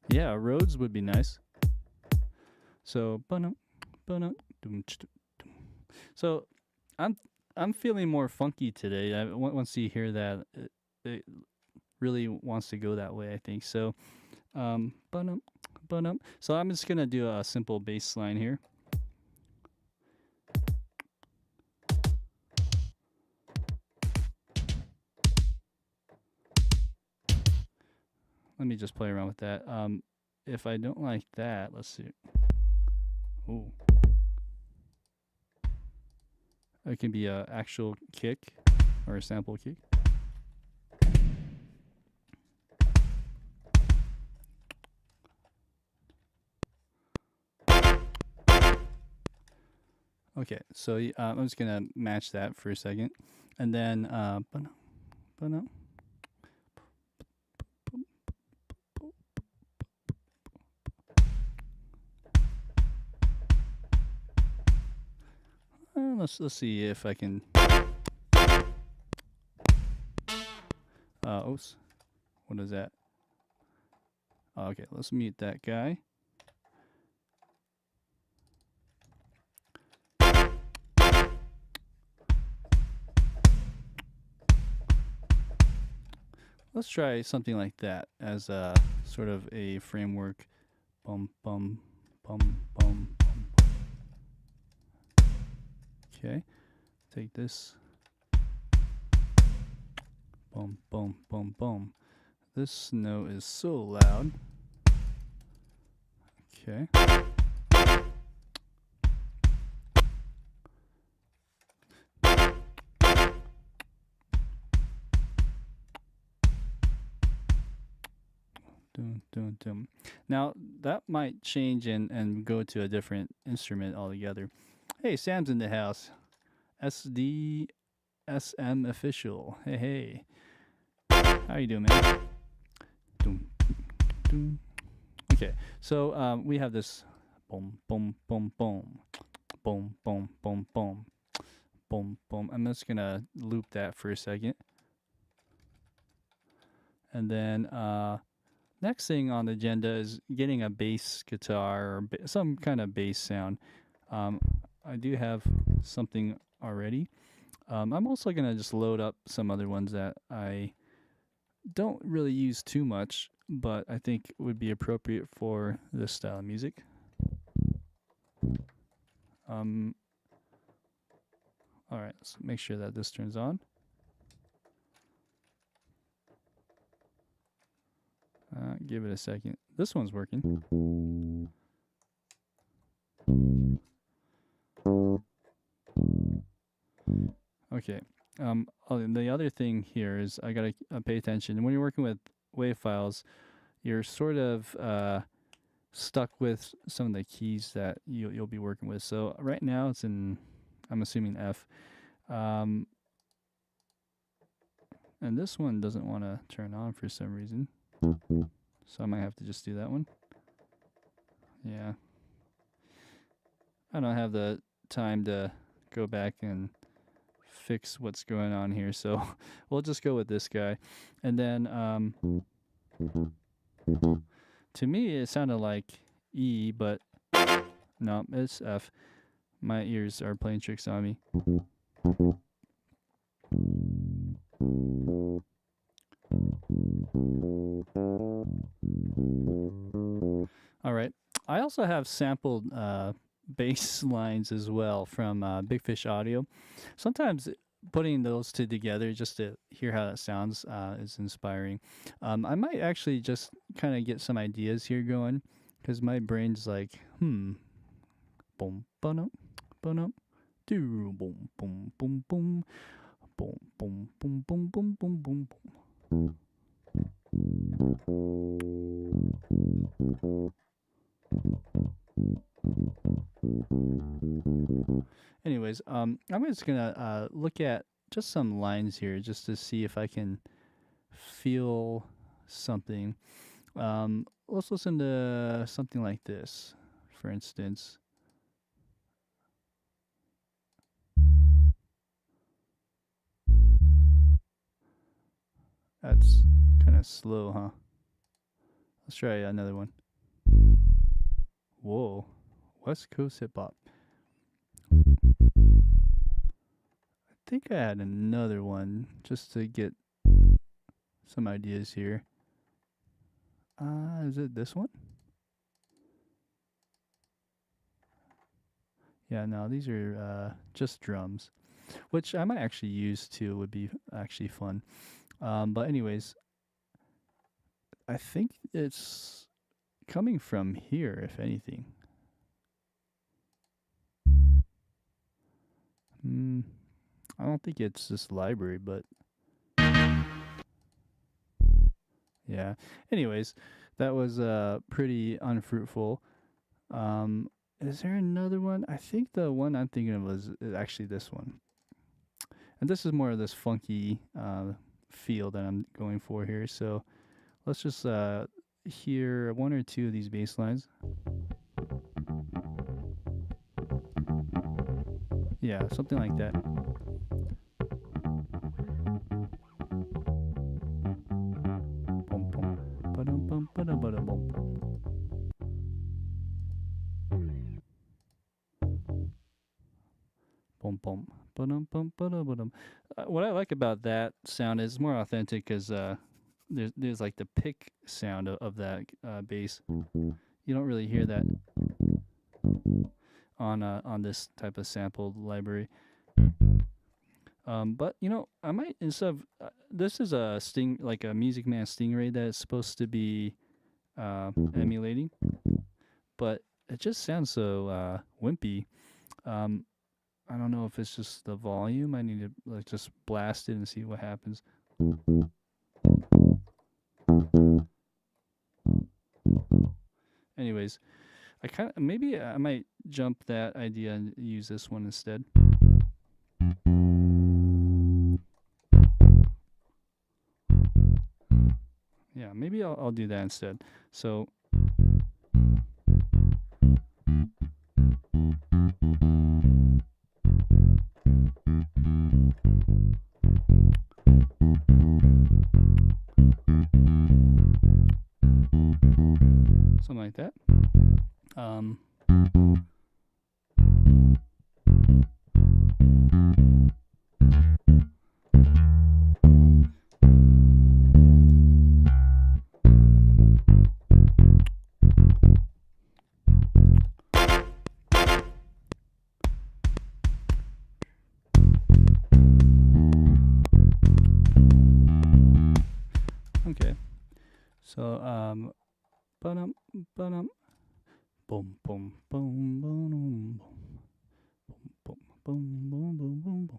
Yeah, Rhodes would be nice. So so I'm feeling more funky today. Once you hear that, it really wants to go that way, I think. So so I'm just gonna do a simple bass line here. Let me just play around with that. If I don't like that, let's see. Ooh. It can be an actual kick or a sample kick. Okay, so I'm just gonna match that for a second, and then let's see if I can. Oops, what is that? Okay, let's mute that guy. Let's try something like that as a sort of a framework. Bum bum bum bum bum. Okay, take this. Boom, boom, boom, boom. This note is so loud. Okay. dun, dun, dun. Now that might change and go to a different instrument altogether. Hey, Sam's in the house. SDSM official. Hey, hey. How you doing, man? Dun, dun. Okay, so we have this boom, boom, boom, boom, boom, boom, boom, boom, boom, boom. I'm just gonna loop that for a second, and then next thing on the agenda is getting a bass guitar or some kind of bass sound. I do have something already. I'm also gonna just load up some other ones that I don't really use too much, but I think would be appropriate for this style of music. All right, let's make sure that this turns on. Give it a second. This one's working. Okay. And the other thing here is I gotta pay attention. When you're working with wave files, you're sort of stuck with some of the keys that you'll be working with. So right now it's in, I'm assuming F. And this one doesn't want to turn on for some reason. So I might have to just do that one. Yeah. I don't have the time to go back and fix what's going on here, so we'll just go with this guy. And then to me it sounded like E, but no, it's F. My ears are playing tricks on me. All right. I also have sampled bass lines as well from Big Fish Audio. Sometimes putting those two together just to hear how that sounds is inspiring. I might actually just kind of get some ideas here going because my brain's like, boom, boom, boom, boom, boom, boom, boom, boom, boom, boom, boom, boom, boom, boom, boom, boom. Anyways, I'm just gonna look at just some lines here just to see if I can feel something. Let's listen to something like this, for instance. That's kind of slow, huh? Let's try another one. Whoa, West Coast hip hop. I think I had another one just to get some ideas here. Is it this one? Yeah, no, these are just drums, which I might actually use too. Would be actually fun. But anyways, I think it's coming from here, if anything. I don't think it's this library, but yeah. Anyways, that was pretty unfruitful. Is there another one? I think the one I'm thinking of is actually this one. And this is more of this funky feel that I'm going for here. So let's just hear one or two of these bass lines. Yeah, something like that. What I like about that sound is more authentic because there's like the pick sound of that bass. You don't really hear that on this type of sampled library. But you know, I might instead of this is a sting like a Music Man Stingray that is supposed to be emulating, but it just sounds so wimpy. I don't know if it's just the volume. I need to like just blast it and see what happens. anyways, maybe I might jump that idea and use this one instead. Yeah, maybe I'll do that instead. So something like that. Okay, so ba-dum, ba-dum, boom, boom, boom, boom, boom, boom, boom, boom, boom, boom,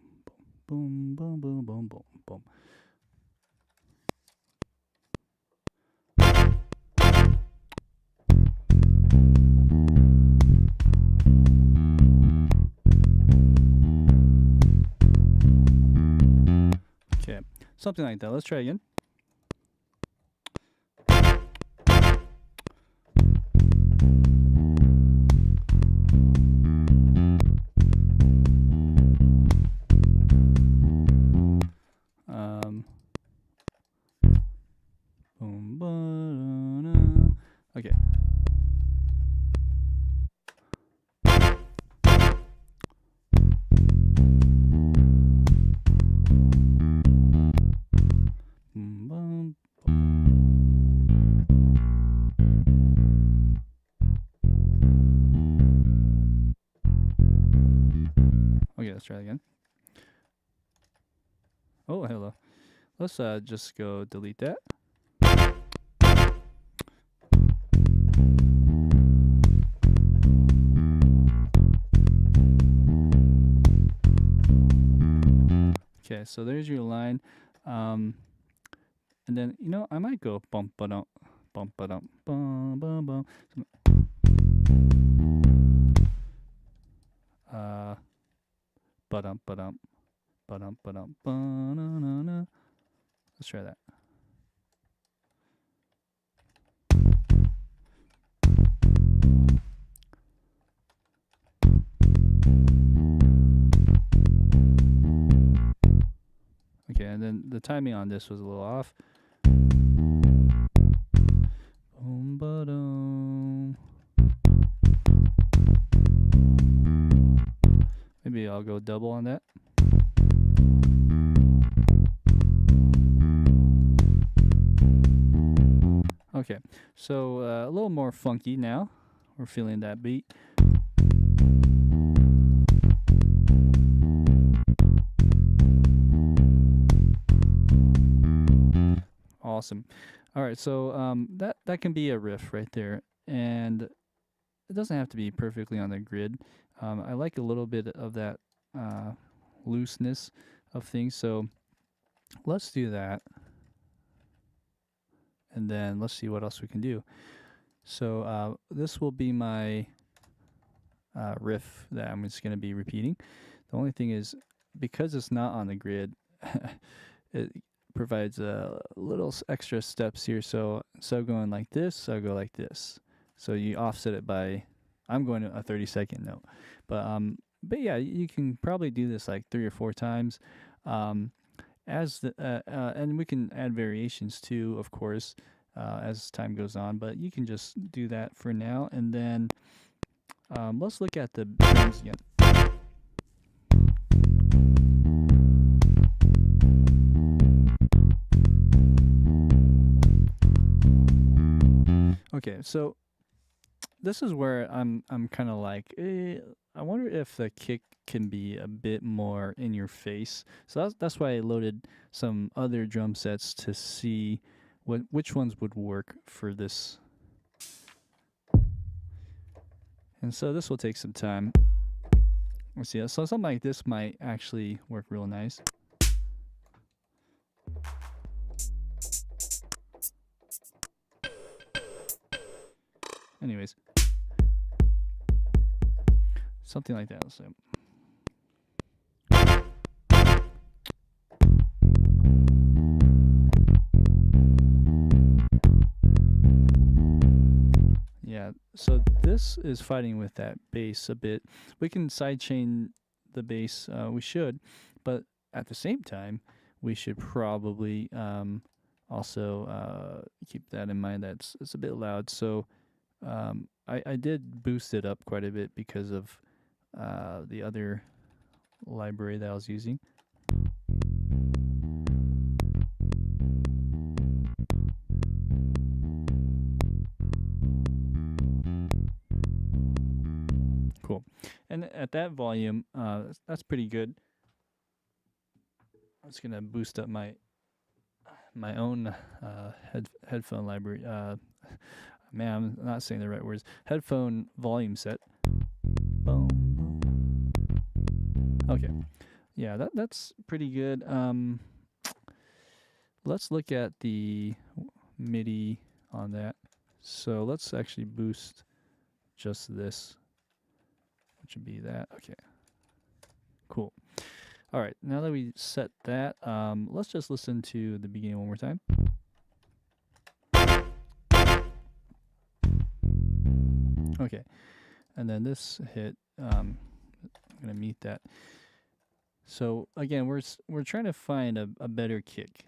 boom, boom, boom, boom, boom, boom, boom. Okay, something like that. Let's try again. Boom, ba-da-da. Okay. Okay, let's try it again. Oh, hello. Let's just go delete that. Okay, so there's your line. And then, you know, I might go bump ba dum bum bum bum bum. Ba-dum ba-dum ba-dum ba-dum ba-na-na-na. Let's try that. Okay, and then the timing on this was a little off. Boom ba-dum. Maybe I'll go double on that. Okay, so a little more funky now. We're feeling that beat. Awesome. All right, so that can be a riff right there, and it doesn't have to be perfectly on the grid. I like a little bit of that looseness of things, so let's do that, and then let's see what else we can do. So this will be my riff that I'm just going to be repeating. The only thing is, because it's not on the grid, it provides a little extra steps here. So instead of going like this, I'll go like this. So you offset it by, I'm going to a 30-second note. But yeah, you can probably do this like 3 or 4 times. And we can add variations too, of course, as time goes on. But you can just do that for now, and then let's look at the drums again. Okay, so this is where I'm kind of like, I wonder if the kick can be a bit more in your face. So that's why I loaded some other drum sets to see which ones would work for this. And so this will take some time. Let's see. So something like this might actually work real nice. anyways, something like that. So. Yeah, so this is fighting with that bass a bit. We can sidechain the bass, we should, but at the same time, we should probably also keep that in mind. It's a bit loud. So I did boost it up quite a bit because of the other library that I was using. Cool. And at that volume, that's pretty good. I'm just gonna boost up my own headphone library. Man, I'm not saying the right words. Headphone volume set. Boom, boom. Okay. Yeah, that's pretty good. Let's look at the MIDI on that. So let's actually boost just this, which would be that. Okay. Cool. All right, now that we set that, let's just listen to the beginning one more time. Okay, and then this hit, I'm gonna mute that. So again, we're trying to find a better kick.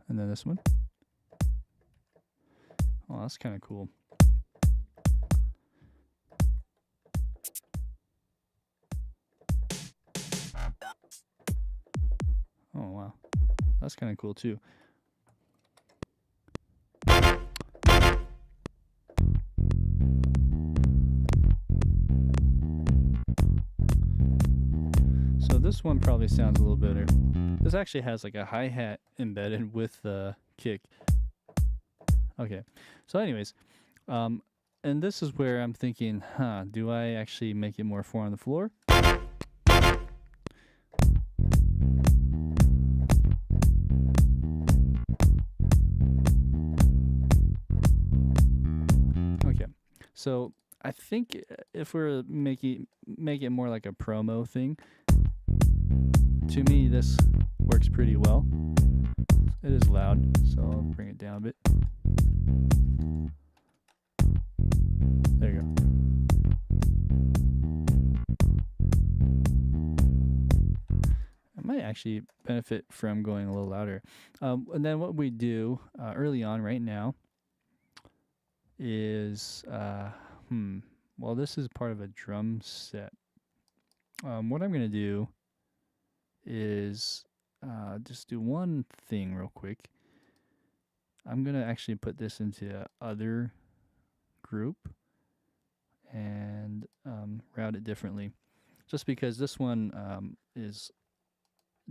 And then this one. Oh, that's kind of cool. Oh, wow. That's kind of cool, too. So this one probably sounds a little better. This actually has like a hi-hat embedded with the kick. Okay, so anyways, and this is where I'm thinking, do I actually make it more 4 on the floor? Okay, so I think if we're make it more like a promo thing, to me this works pretty well. It is loud, so I'll bring it down a bit. There you go. I might actually benefit from going a little louder. And then what we do early on right now is, well, this is part of a drum set. What I'm going to do is just do one thing real quick. I'm going to actually put this into other group and route it differently, just because this one is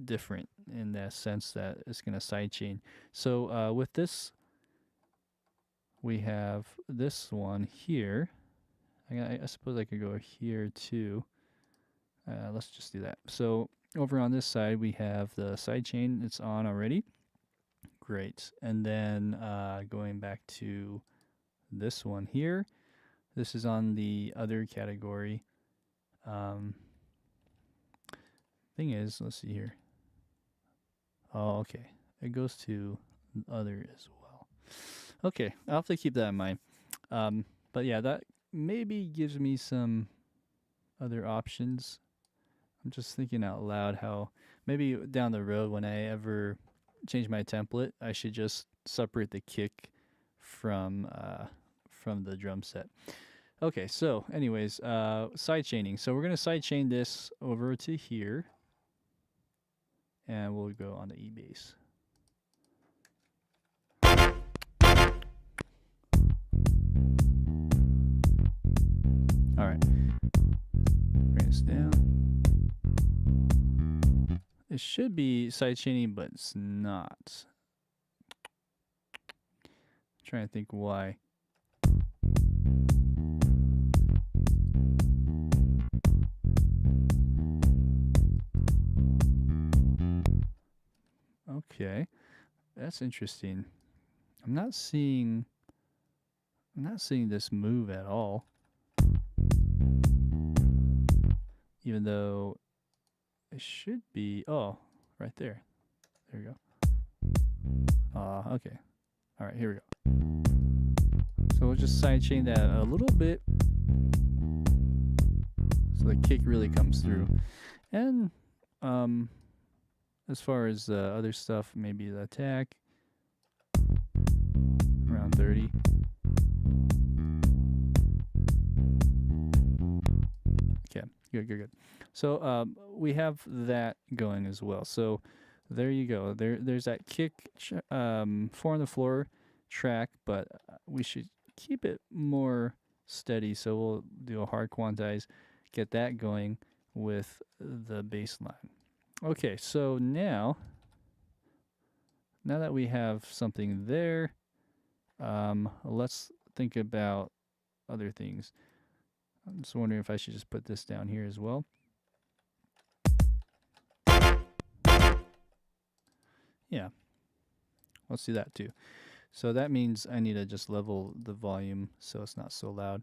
different in the sense that it's going to sidechain. So with this, we have this one here. I suppose I could go here too. Let's just do that. So over on this side, we have the sidechain. It's on already. Great. And then going back to this one here, this is on the other category. Thing is, let's see here. Oh, okay. It goes to other as well. Okay, I'll have to keep that in mind. But yeah, that maybe gives me some other options. I'm just thinking out loud how maybe down the road when I ever change my template, I should just separate the kick from the drum set. Okay, so anyways, side chaining. So we're gonna side chain this over to here, and we'll go on the E bass. All right, bring this down. It should be side chaining, but it's not. I'm trying to think why. Okay, that's interesting. I'm not seeing this move at all. Even though it should be, oh, right there. There we go. Okay. All right, here we go. So we'll just sidechain that a little bit so the kick really comes through. And as far as other stuff, maybe the attack around 30. Okay, good. So we have that going as well. So there you go. There's that kick 4 on the floor track, but we should keep it more steady. So we'll do a hard quantize, get that going with the bass line. Okay, so now that we have something there, let's think about other things. I'm just wondering if I should just put this down here as well. Yeah, let's do that too. So that means I need to just level the volume so it's not so loud.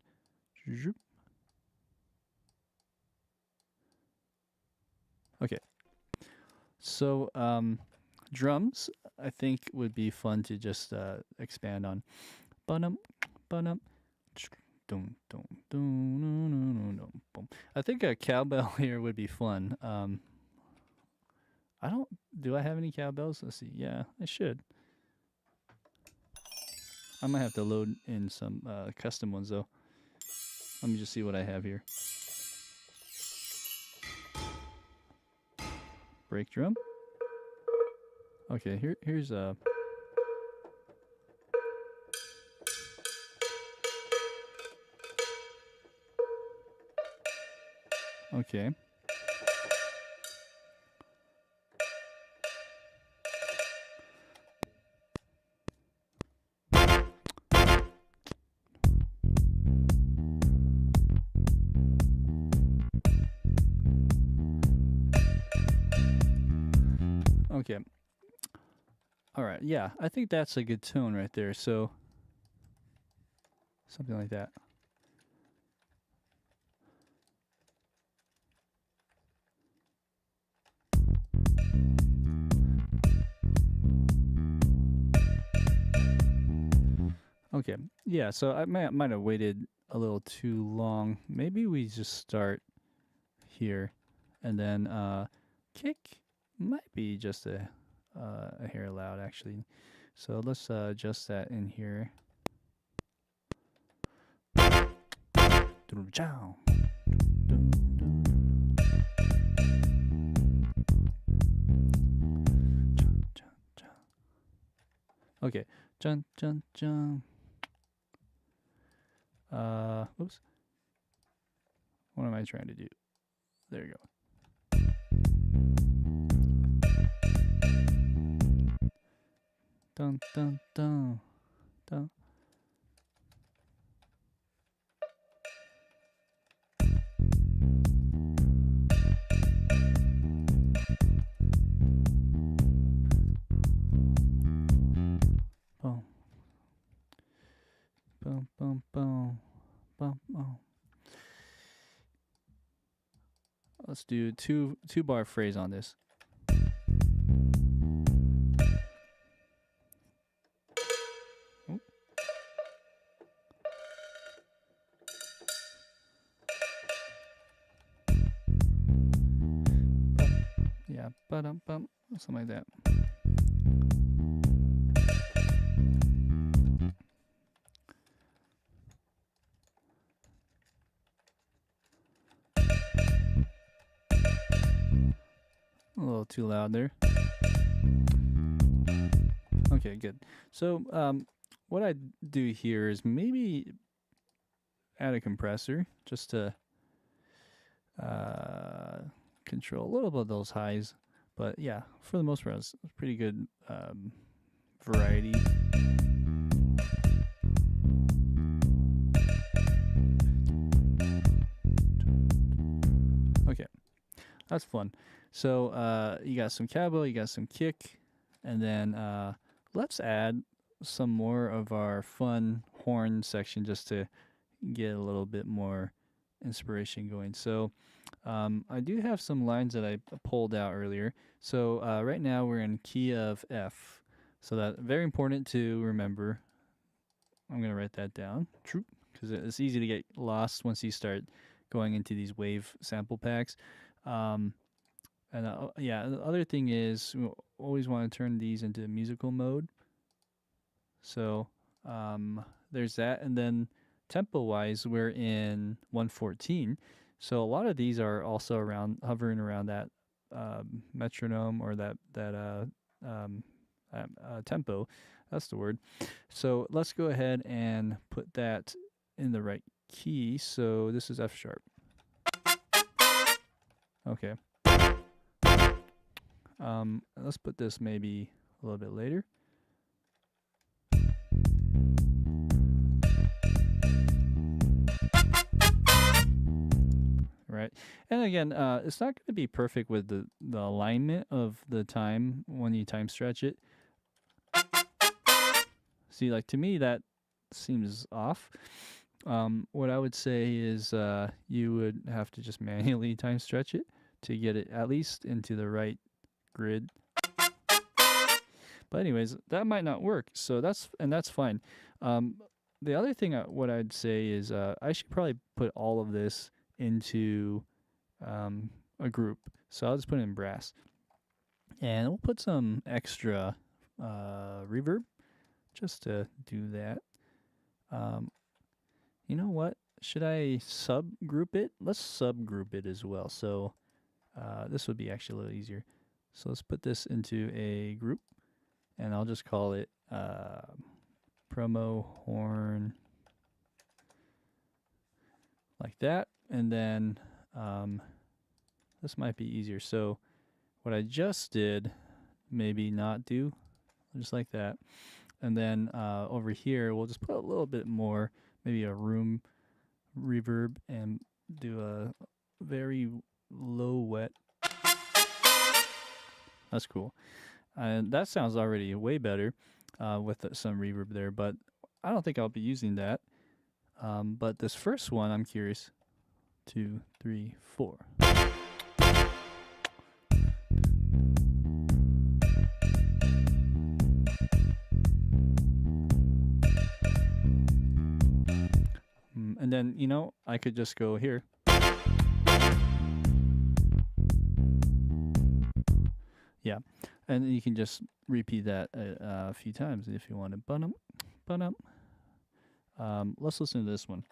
Okay. So drums, I think, would be fun to just expand on. I think a cowbell here would be fun. Do I have any cowbells? Let's see. Yeah, I should. I might have to load in some custom ones though. Let me just see what I have here. Break drum. Okay, here's a. Okay. Okay. All right. Yeah, I think that's a good tone right there. So something like that. Okay. Yeah, so I might have waited a little too long. Maybe we just start here, and then kick might be just a hair loud actually. So let's adjust that in here. Okay, jump. Oops. What am I trying to do? There you go. Dun dun dun dun. Boom. Boom boom boom. Boom boom. Let's do two bar phrase on this. Yeah, something like that. A little too loud there. Okay, good. So what I do here is maybe add a compressor just to control a little bit of those highs. But yeah, for the most part, it's pretty good variety. Okay, that's fun. So you got some cowbell, you got some kick, And then let's add some more of our fun horn section just to get a little bit more inspiration going. So I do have some lines that I pulled out earlier. So right now we're in key of F. So that's very important to remember. I'm going to write that down. True. Because it's easy to get lost once you start going into these wave sample packs. And yeah, the other thing is we always want to turn these into musical mode. So there's that. And then tempo-wise, we're in 114. So a lot of these are also hovering around that metronome or that tempo. That's the word. So let's go ahead and put that in the right key. So this is F sharp. Okay. Let's put this maybe a little bit later. Right. And again, it's not going to be perfect with the alignment of the time when you time stretch it. See, like to me, that seems off. What I would say is you would have to just manually time stretch it to get it at least into the right grid. But anyways, that might not work. So that's fine. The other thing, what I'd say is I should probably put all of this into a group. So I'll just put it in brass. And we'll put some extra reverb just to do that. You know what? Should I subgroup it? Let's subgroup it as well. So this would be actually a little easier. So let's put this into a group. And I'll just call it promo horn like that. And then this might be easier. So what I just did, maybe not do, just like that. And then over here, we'll just put a little bit more, maybe a room reverb and do a very low wet. That's cool. And that sounds already way better with some reverb there, but I don't think I'll be using that. But this first one, I'm curious. 2, 3, 4. And then, you know, I could just go here. Yeah, and you can just repeat that a few times if you want to. Let's listen to this one.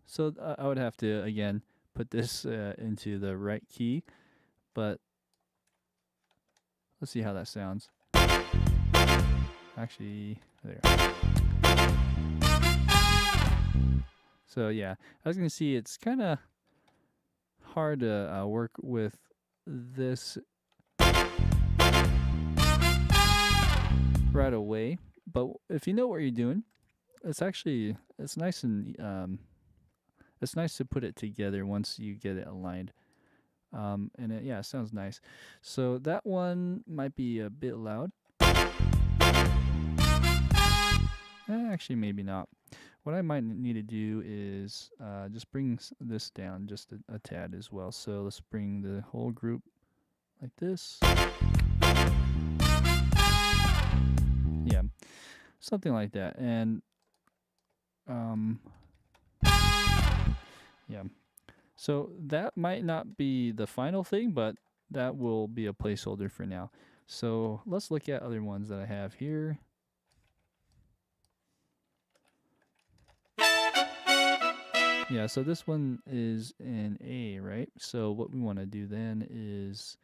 So I would have to, again, put this into the right key, but let's see how that sounds. Actually, there. So yeah, as you can see, it's kind of hard to work with this right away. But if you know what you're doing, it's nice and it's nice to put it together once you get it aligned. And it sounds nice. So that one might be a bit loud. Actually, maybe not. What I might need to do is just bring this down just a tad as well. So let's bring the whole group like this. Yeah, something like that. And yeah. So that might not be the final thing, but that will be a placeholder for now. So let's look at other ones that I have here. Yeah, so this one is in A, right? So what we want to do then is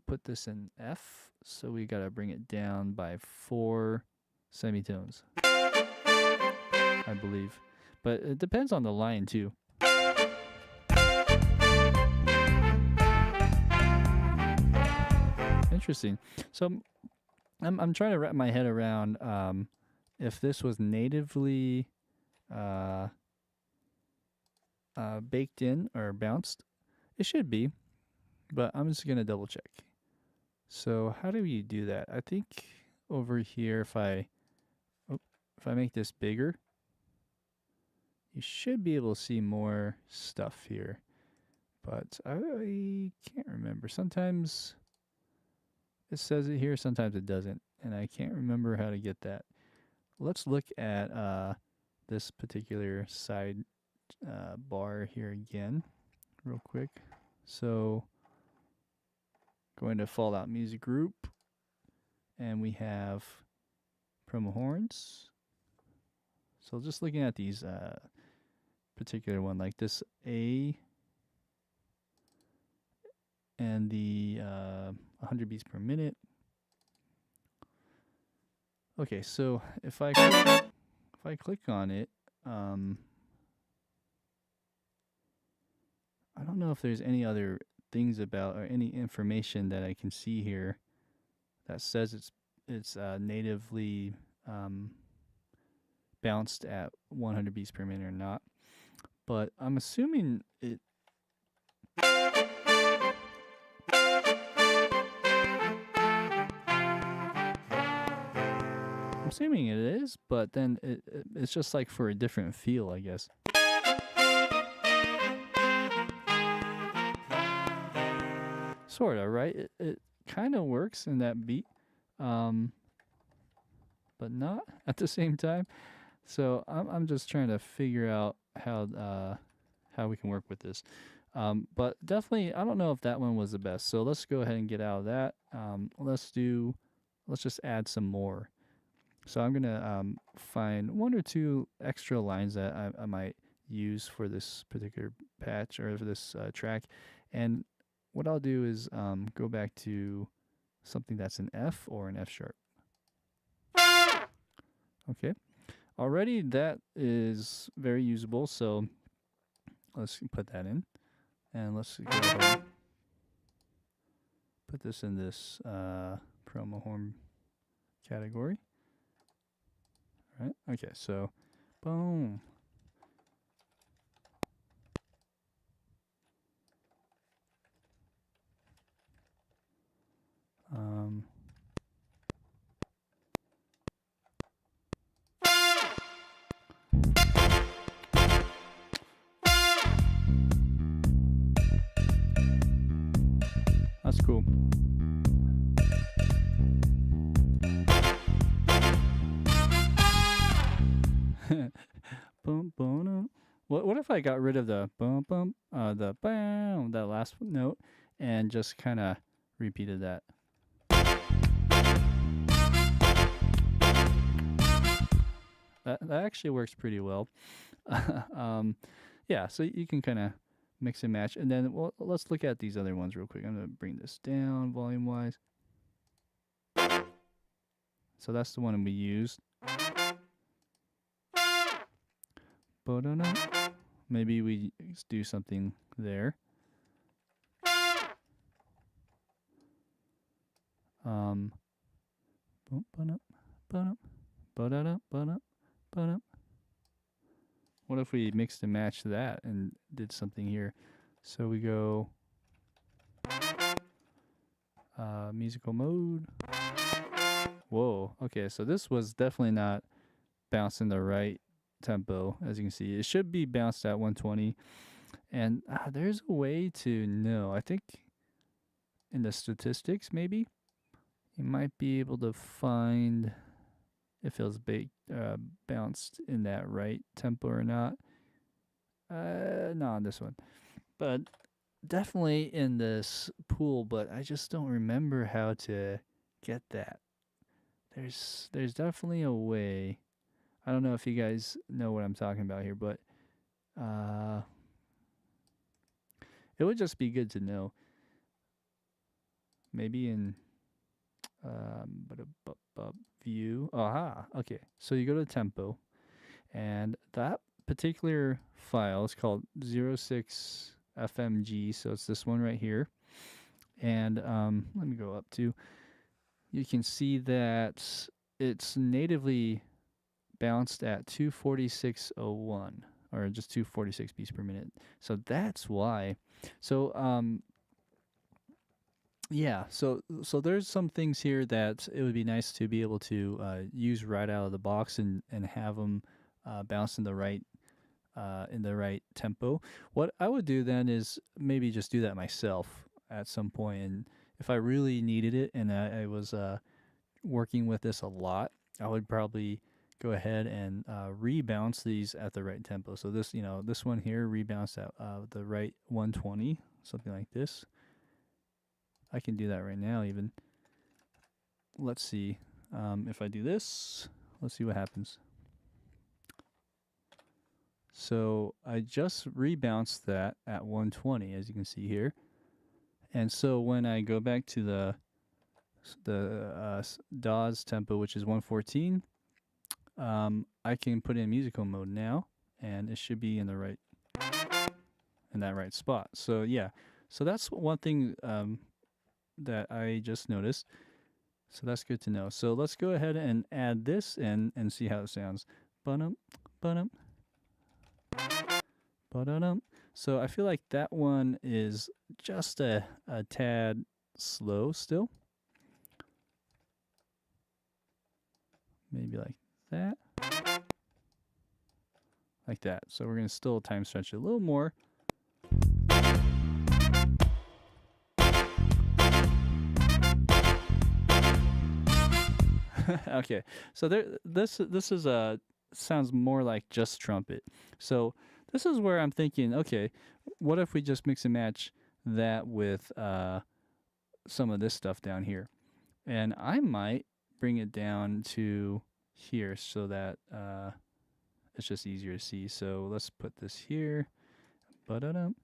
put this in F. So we got to bring it down by 4 semitones, I believe. But it depends on the line too. Interesting. So I'm trying to wrap my head around if this was natively baked in or bounced. It should be, but I'm just gonna double check. So how do you do that? I think over here, if I make this bigger, you should be able to see more stuff here. But I can't remember. Sometimes it says it here, sometimes it doesn't, and I can't remember how to get that. Let's look at this particular side bar here again, real quick. So going to Fallout Music Group, and we have promo horns. So just looking at these particular one, like this A and the 100 beats per minute. Okay, so if I click on it, I don't know if there's any other things about or any information that I can see here that says it's natively bounced at 100 beats per minute or not. But I'm assuming it. I'm assuming it is, but then it's just like for a different feel, I guess. Sorta, right? It kind of works in that beat, but not at the same time. So I'm just trying to figure out how we can work with this. But definitely, I don't know if that one was the best. So let's go ahead and get out of that. Let's just add some more. So I'm gonna find one or two extra lines that I might use for this particular patch or for this track, and what I'll do is go back to something that's an F or an F sharp. Okay, already that is very usable. So let's put that in, and let's go ahead and put this in this promo horn category. All right. Okay. So, boom. That's cool. Boom, boom. What if I got rid of the boom, boom, the bam, that last note, and just kind of repeated that? That actually works pretty well. Yeah, so you can kind of mix and match. And then let's look at these other ones real quick. I'm going to bring this down volume-wise. So that's the one we used. Maybe we do something there. What if we mixed and matched that and did something here? So we go musical mode. Whoa, okay, so this was definitely not bouncing the right tempo. As you can see, it should be bounced at 120. And there's a way to know. I think in the statistics, maybe you might be able to find if it was bounced in that right tempo or not. No, on this one, but definitely in this pool. But I just don't remember how to get that. There's definitely a way. I don't know if you guys know what I'm talking about here, but it would just be good to know. Maybe in view. Aha. Okay. So you go to tempo, and that particular file is called 06FMG. So it's this one right here. And let me go up to. You can see that it's natively bounced at 246.01. or just 246 beats per minute. So that's why. So yeah, so there's some things here that it would be nice to be able to use right out of the box and have them bounce in the right tempo. What I would do then is maybe just do that myself at some point, and if I really needed it and I was working with this a lot, I would probably go ahead and rebounce these at the right tempo. So this, this one here rebounce at the right 120, something like this. I can do that right now even. Let's see. If I do this, let's see what happens. So I just rebounced that at 120, as you can see here. And so when I go back to the DAW's tempo, which is 114, I can put in musical mode now, and it should be in that right spot. So yeah, so that's one thing that I just noticed. So that's good to know. So let's go ahead and add this in and see how it sounds. Ba-dum, ba-dum, ba-da-dum. So I feel like that one is just a tad slow still. Maybe like that. Like that. So we're going to still time stretch it a little more. Okay, so this is sounds more like just trumpet. So this is where I'm thinking, okay, what if we just mix and match that with some of this stuff down here, and I might bring it down to here so that it's just easier to see. So let's put this here. Ba-da-dum.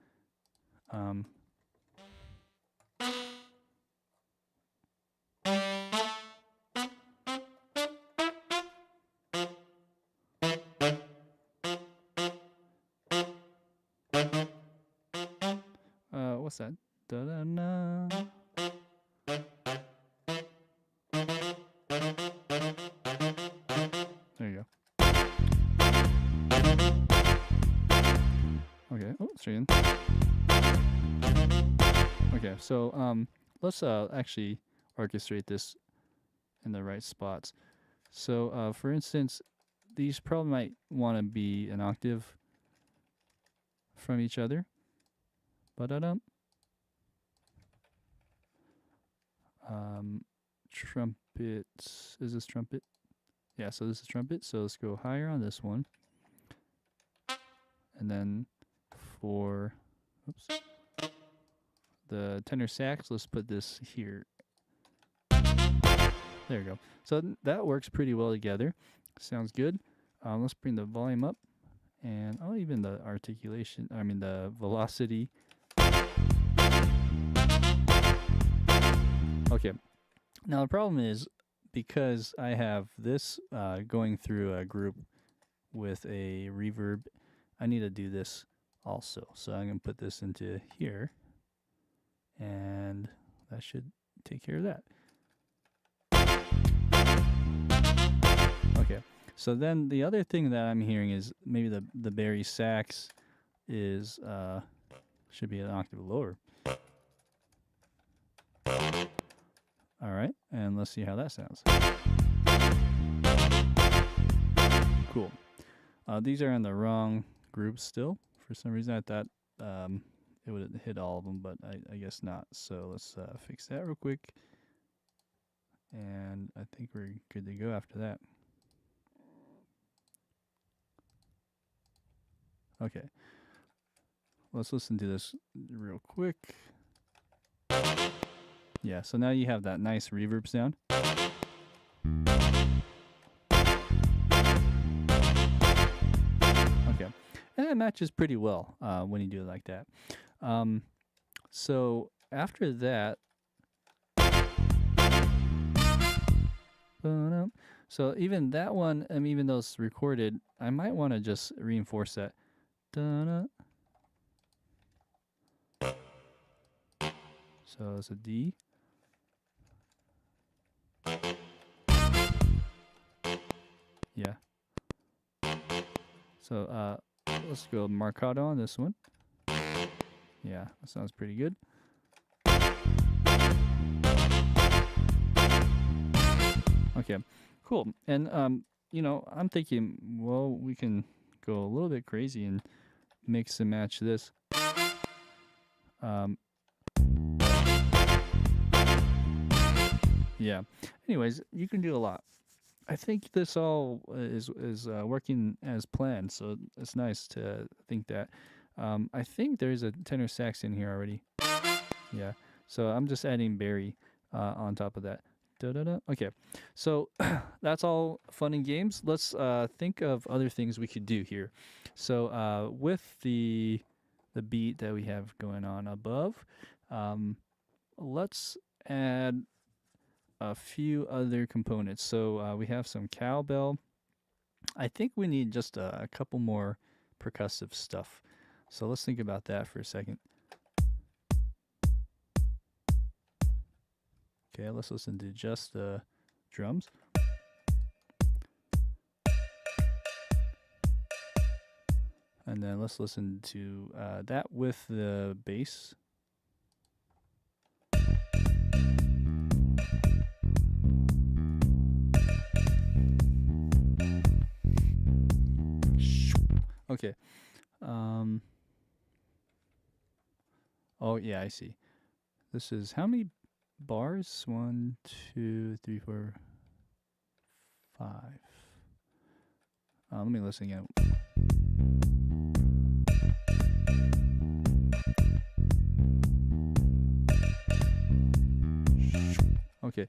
What's that? Da-da-na. There you go. Okay. Oh, straight in. Okay, so let's actually orchestrate this in the right spots. So for instance, these probably might want to be an octave from each other. Ba-da-dum. Trumpet. Is this trumpet? Yeah, so this is trumpet. So let's go higher on this one. And then for the tenor sax, let's put this here. There we go. So that works pretty well together. Sounds good. Let's bring the volume up, and even the articulation, the velocity. Okay. Now the problem is, because I have this going through a group with a reverb, I need to do this also. So I'm going to put this into here, and that should take care of that. Okay, so then the other thing that I'm hearing is maybe the Barry sax is should be an octave lower. All right, and let's see how that sounds. Cool. These are in the wrong group still. For some reason I thought it would hit all of them, but I guess not. So let's fix that real quick. And I think we're good to go after that. Okay. Let's listen to this real quick. Yeah, so now you have that nice reverb sound. Okay. And it matches pretty well when you do it like that. So after that, so even that one, even though it's recorded, I might want to just reinforce that. So it's a D. Yeah. So let's go marcato on this one. Yeah, that sounds pretty good. Okay, cool. And you know, I'm thinking, well, we can go a little bit crazy and mix and match this. Yeah. Anyways, you can do a lot. I think this all is working as planned, so it's nice to think that. I think there's a tenor sax in here already. Yeah. So I'm just adding Barry on top of that. Da-da-da. Okay. So that's all fun and games. Let's think of other things we could do here. So with the beat that we have going on above, let's add a few other components. So we have some cowbell. I think we need just a couple more percussive stuff. So let's think about that for a second. Okay, let's listen to just the drums. And then let's listen to that with the bass. Okay. Oh, yeah, I see. This is how many bars? 1, 2, 3, 4, 5. Let me listen again. Okay.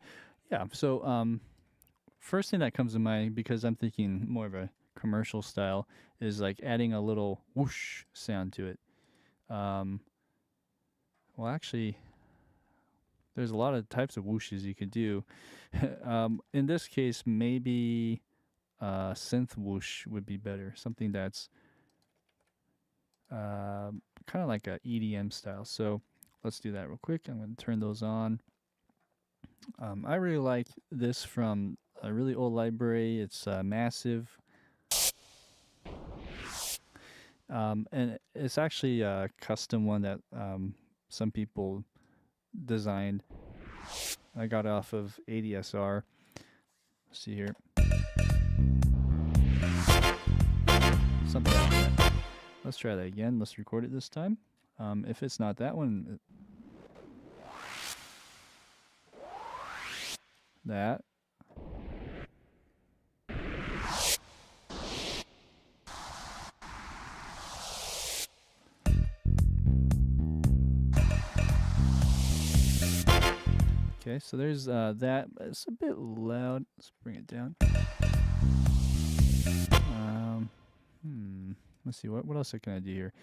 Yeah, so first thing that comes to mind, because I'm thinking more of a commercial style, is like adding a little whoosh sound to it. Well, actually, there's a lot of types of whooshes you could do. In this case, maybe synth whoosh would be better. Something that's kind of like a EDM style. So let's do that real quick. I'm going to turn those on. I really like this from a really old library. It's massive. And it's actually a custom one that some people designed. I got it off of ADSR. Let's see here. Something like that. Let's try that again. Let's record it this time. If it's not that one, that. Okay, so there's that. It's a bit loud. Let's bring it down. Let's see, what else can I do here?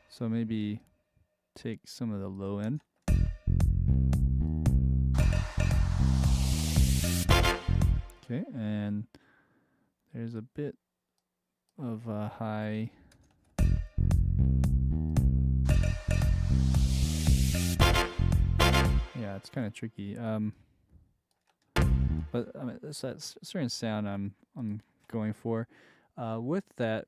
So maybe take some of the low end. Okay, and there's a bit of a high. Yeah, it's kind of tricky. But I mean, it's that certain sound I'm going for. With that,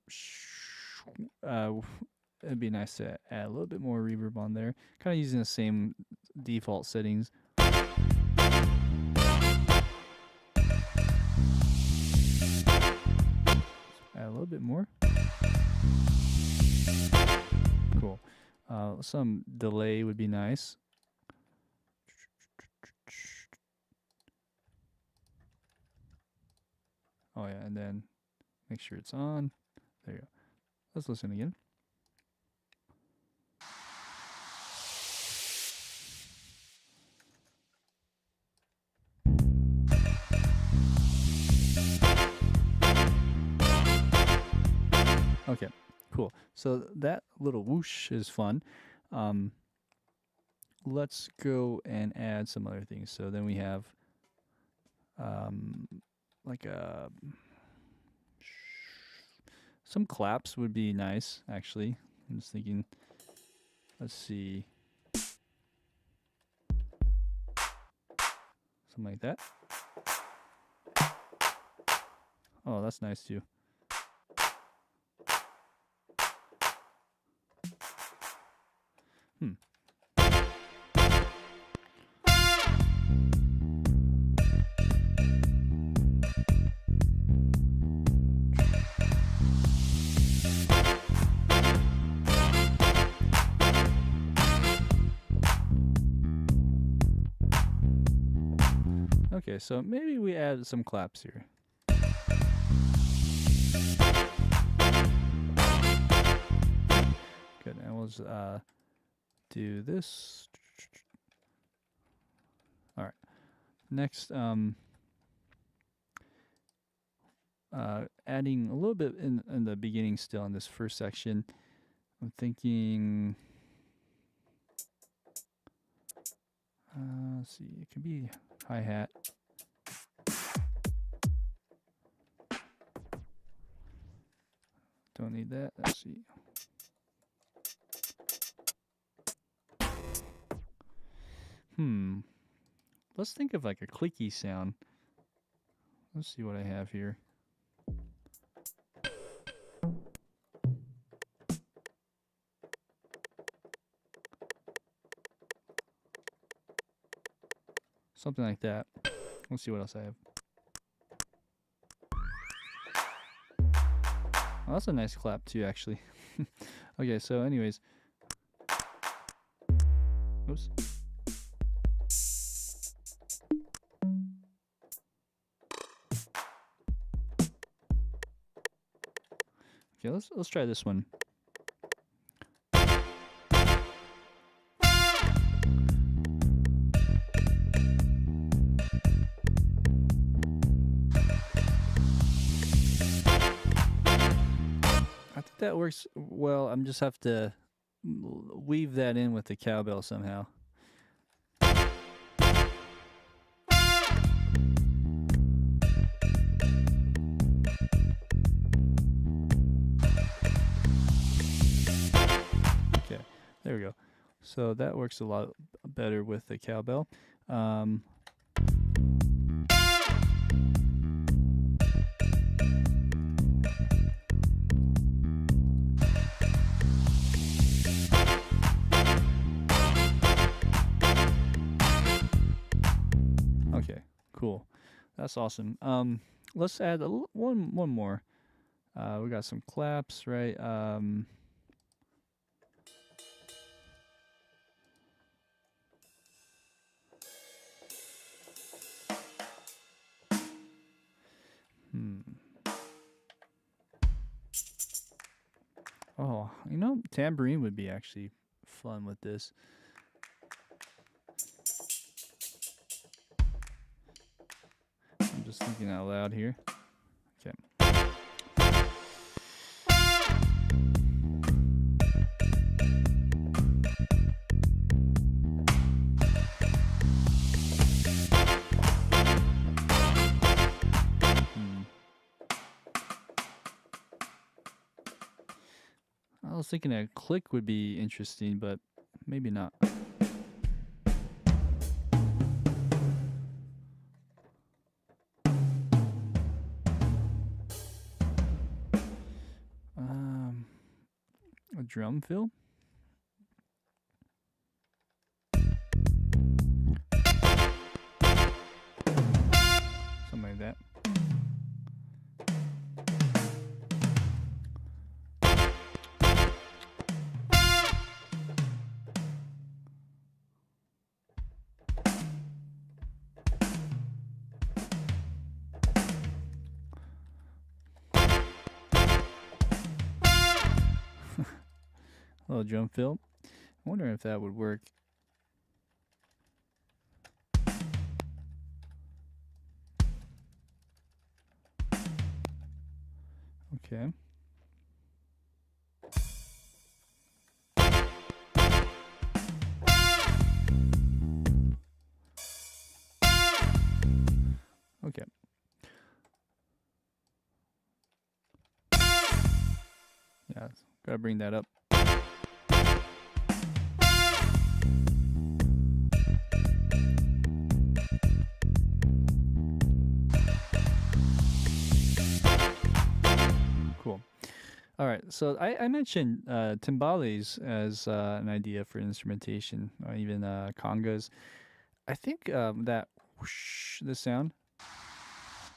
it'd be nice to add a little bit more reverb on there. Kind of using the same default settings. Add a little bit more. Cool. Some delay would be nice. Oh yeah, and then make sure it's on. There you go. Let's listen again. Okay, cool. So that little whoosh is fun. Let's go and add some other things. So then we have like some claps would be nice, actually. I'm just thinking, let's see. Something like that. Oh, that's nice too. Hmm. Okay, so maybe we add some claps here. Good, and we'll just do this. All right. Next, adding a little bit in the beginning still in this first section. I'm thinking, let's see, it can be hi-hat. Don't need that. Let's see. Let's think of like a clicky sound. Let's see what I have here. Something like that. Let's see what else I have. Oh, that's a nice clap too, actually. Okay, so anyways. Oops. Okay, let's try this one. I think that works well. I'm just have to weave that in with the cowbell somehow. Okay, there we go. So that works a lot better with the cowbell. Okay, cool. That's awesome. Let's add one more. We got some claps, right? Oh, you know, tambourine would be actually fun with this. I'm just thinking out loud here. Okay. I was thinking a click would be interesting, but maybe not. A drum fill. Something like that. A little drum fill. I wonder if that would work. Okay. Okay. Yeah, gotta bring that up. All right, so I mentioned timbales as an idea for instrumentation, or even congas. I think that whoosh, the sound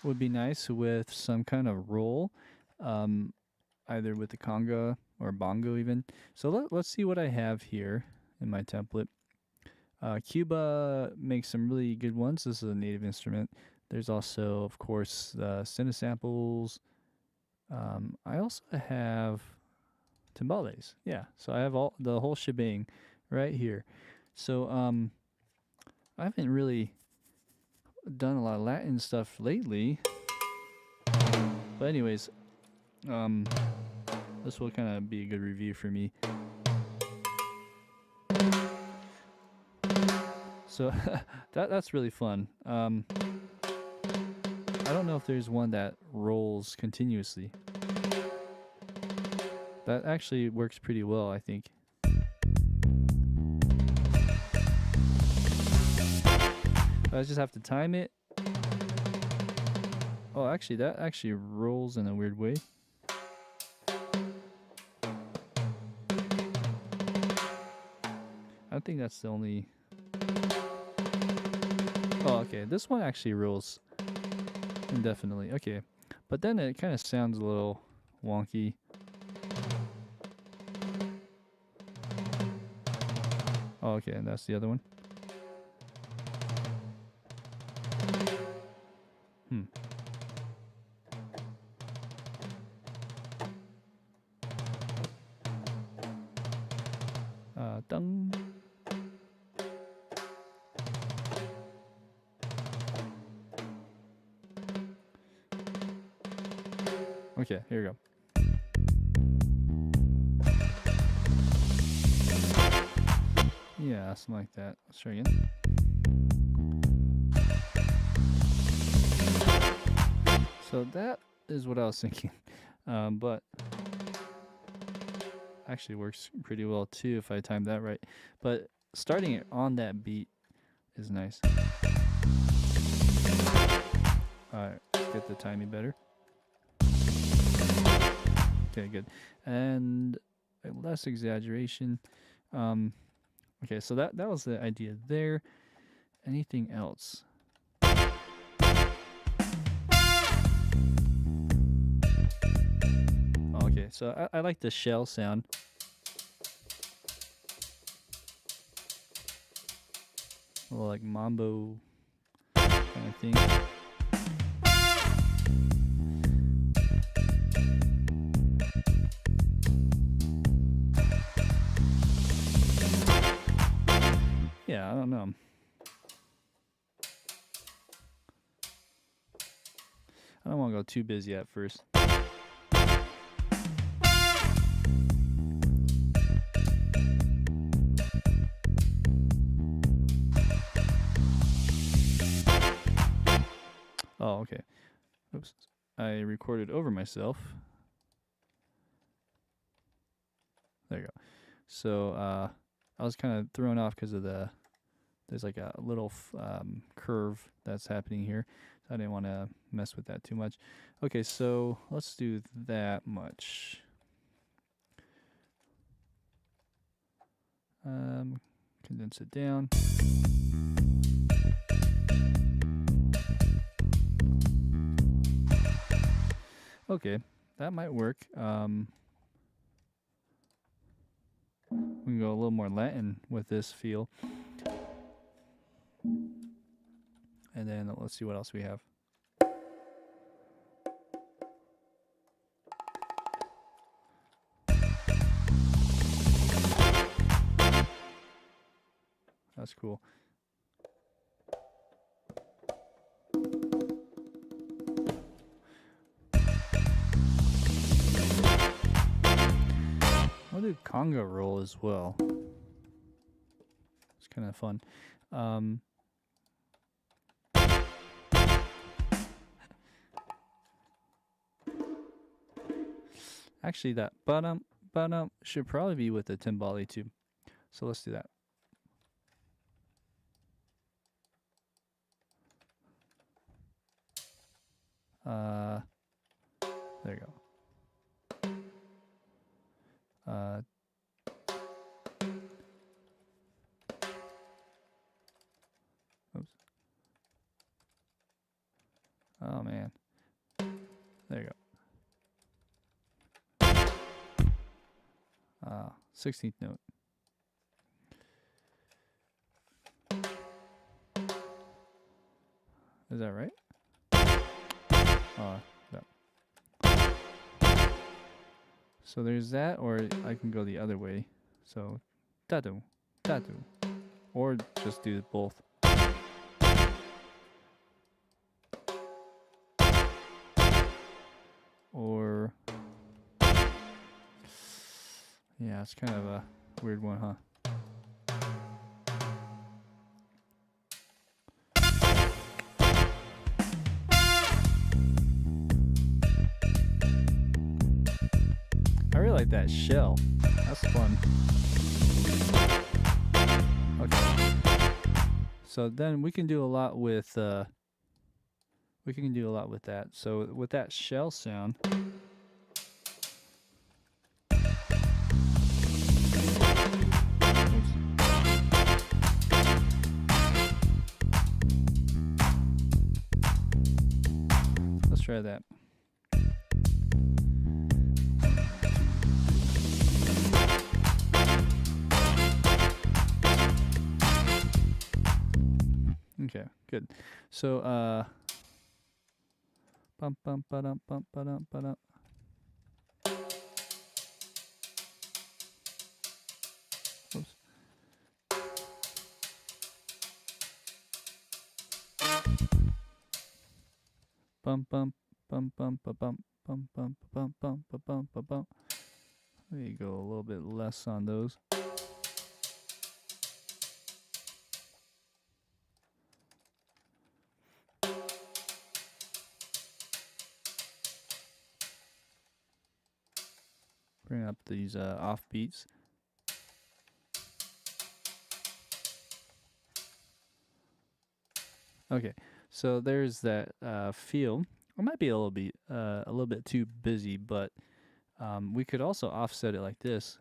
would be nice with some kind of roll, um, either with the conga or bongo even. So let's see what I have here in my template. Cuba makes some really good ones. This is a native instrument. There's also, of course, Cinesamples. I also have timbales. Yeah, so I have all the whole shebang right here. So I haven't really done a lot of Latin stuff lately. But anyways, this will kind of be a good review for me. So that's really fun. I don't know if there's one that rolls continuously. That actually works pretty well, I think. I just have to time it. Oh, actually, that actually rolls in a weird way. I think that's the only... Oh, okay. This one actually rolls indefinitely. Okay. But then it kind of sounds a little wonky. Oh, okay. And that's the other one. Dun. Okay, here we go. Yeah, something like that. Let's try again. So that is what I was thinking. But actually works pretty well too if I time that right. But starting it on that beat is nice. Alright, let's get the timing better. Okay, good. And less exaggeration. Okay, so that was the idea there. Anything else? Okay, so I like the shell sound. A little like mambo kind of thing. Yeah, I don't know. I don't want to go too busy at first. Oh, okay. Oops. I recorded over myself. There you go. So I was kind of thrown off because of there's like a little curve that's happening here. So I didn't want to mess with that too much. Okay, so let's do that much. Condense it down. Okay, that might work. We can go a little more Latin with this feel. And then let's see what else we have. That's cool. I'll do conga roll as well. It's kind of fun. Actually, that ba-dum should probably be with the timbale too. So let's do that. There you go. Oh man. There you go. 16th note. Is that right? Yeah. So there's that, or I can go the other way. So, tatu, tatu. Or just do both. Or, yeah, it's kind of a weird one, huh? I really like that shell. That's fun. Okay. So then we can do a lot with that. So with that shell sound, let's try that. Okay, good. So bum bum ba-dum bum ba-dum ba-dum. Oops. Bum bum bum bum ba bum bum bum bum bum ba bum ba bum. There you go, a little bit less on those. Bring up these off beats. Okay, so there's that feel. It might be a little bit too busy, but we could also offset it like this.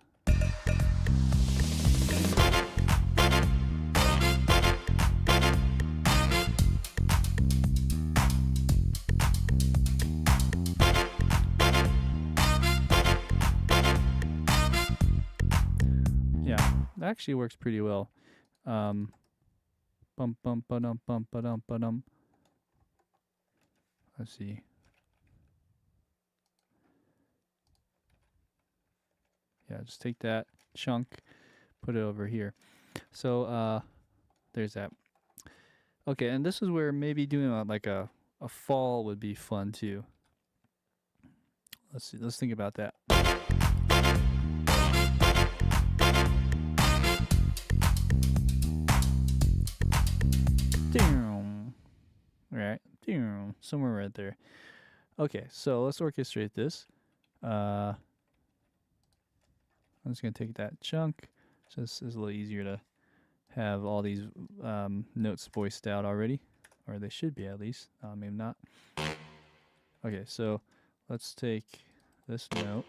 Yeah, that actually works pretty well. Bum bum ba-dum bum ba-dum ba-dum. Let's see. Yeah, just take that chunk, put it over here. So there's that. Okay, and this is where maybe doing like a fall would be fun too. Let's see. Let's think about that. Right, somewhere right there. Okay, so let's orchestrate this. I'm just gonna take that chunk. Just is a little easier to have all these notes voiced out already, or they should be at least. Maybe not. Okay, so let's take this note.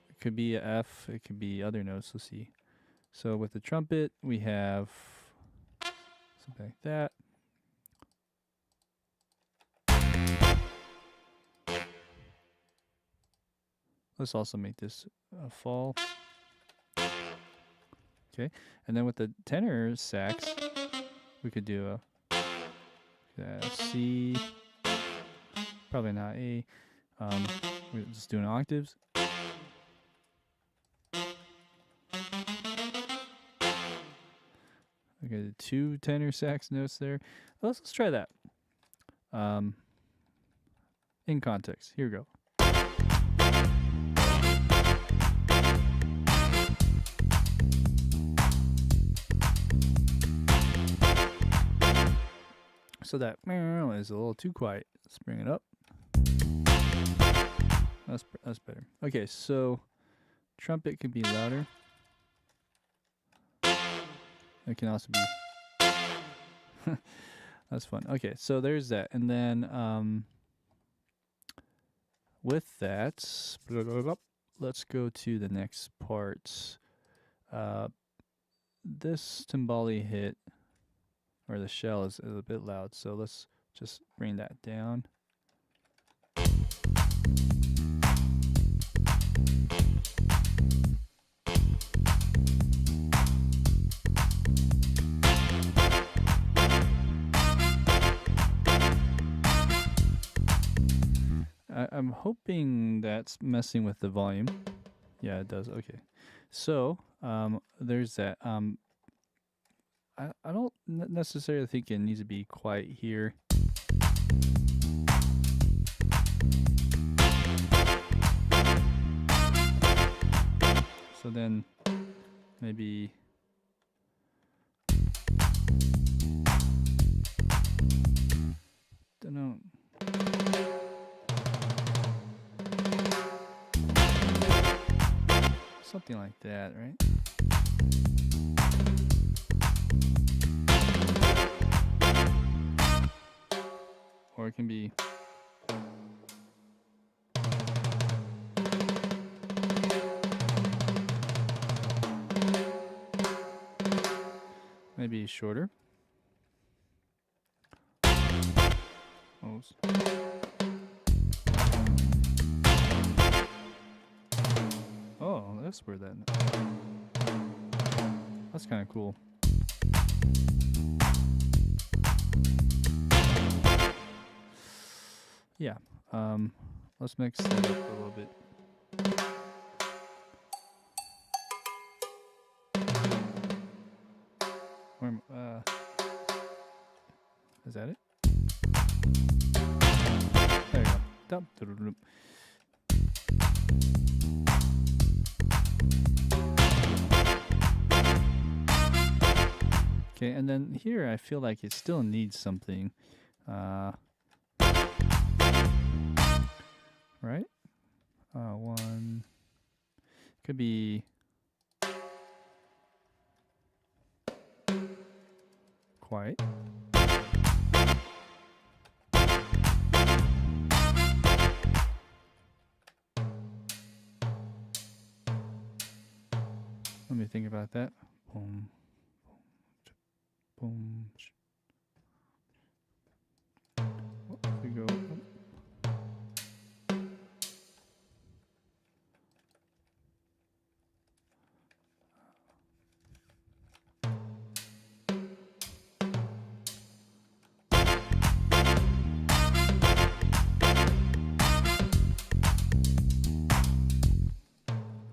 It could be a F. It could be other notes. Let's see. So with the trumpet, we have something like that. Let's also make this a fall. Okay, and then with the tenor sax, we could do a C, probably not A. We're just doing octaves. Okay, the 2 tenor sax notes there. Let's try that. In context, here we go. So that is a little too quiet. Let's bring it up. That's better. Okay, so trumpet can be louder. It can also be. That's fun. Okay, so there's that, and then with that, let's go to the next part. this timbali hit, or the shell, is a bit loud, so let's just bring that down. I'm hoping that's messing with the volume. Yeah, it does. Okay. So, there's that. I don't necessarily think it needs to be quite here. So then, maybe... don't know. Something like that, right? Or it can be... maybe shorter. Oh, that's where that... that's kind of cool. Yeah, let's mix that up a little bit. Is that it? There you go. Dum, dum, dum. Okay, and then here I feel like it still needs something. Right? One. Could be quiet. Let me think about that. Boom, boom, boom. We go.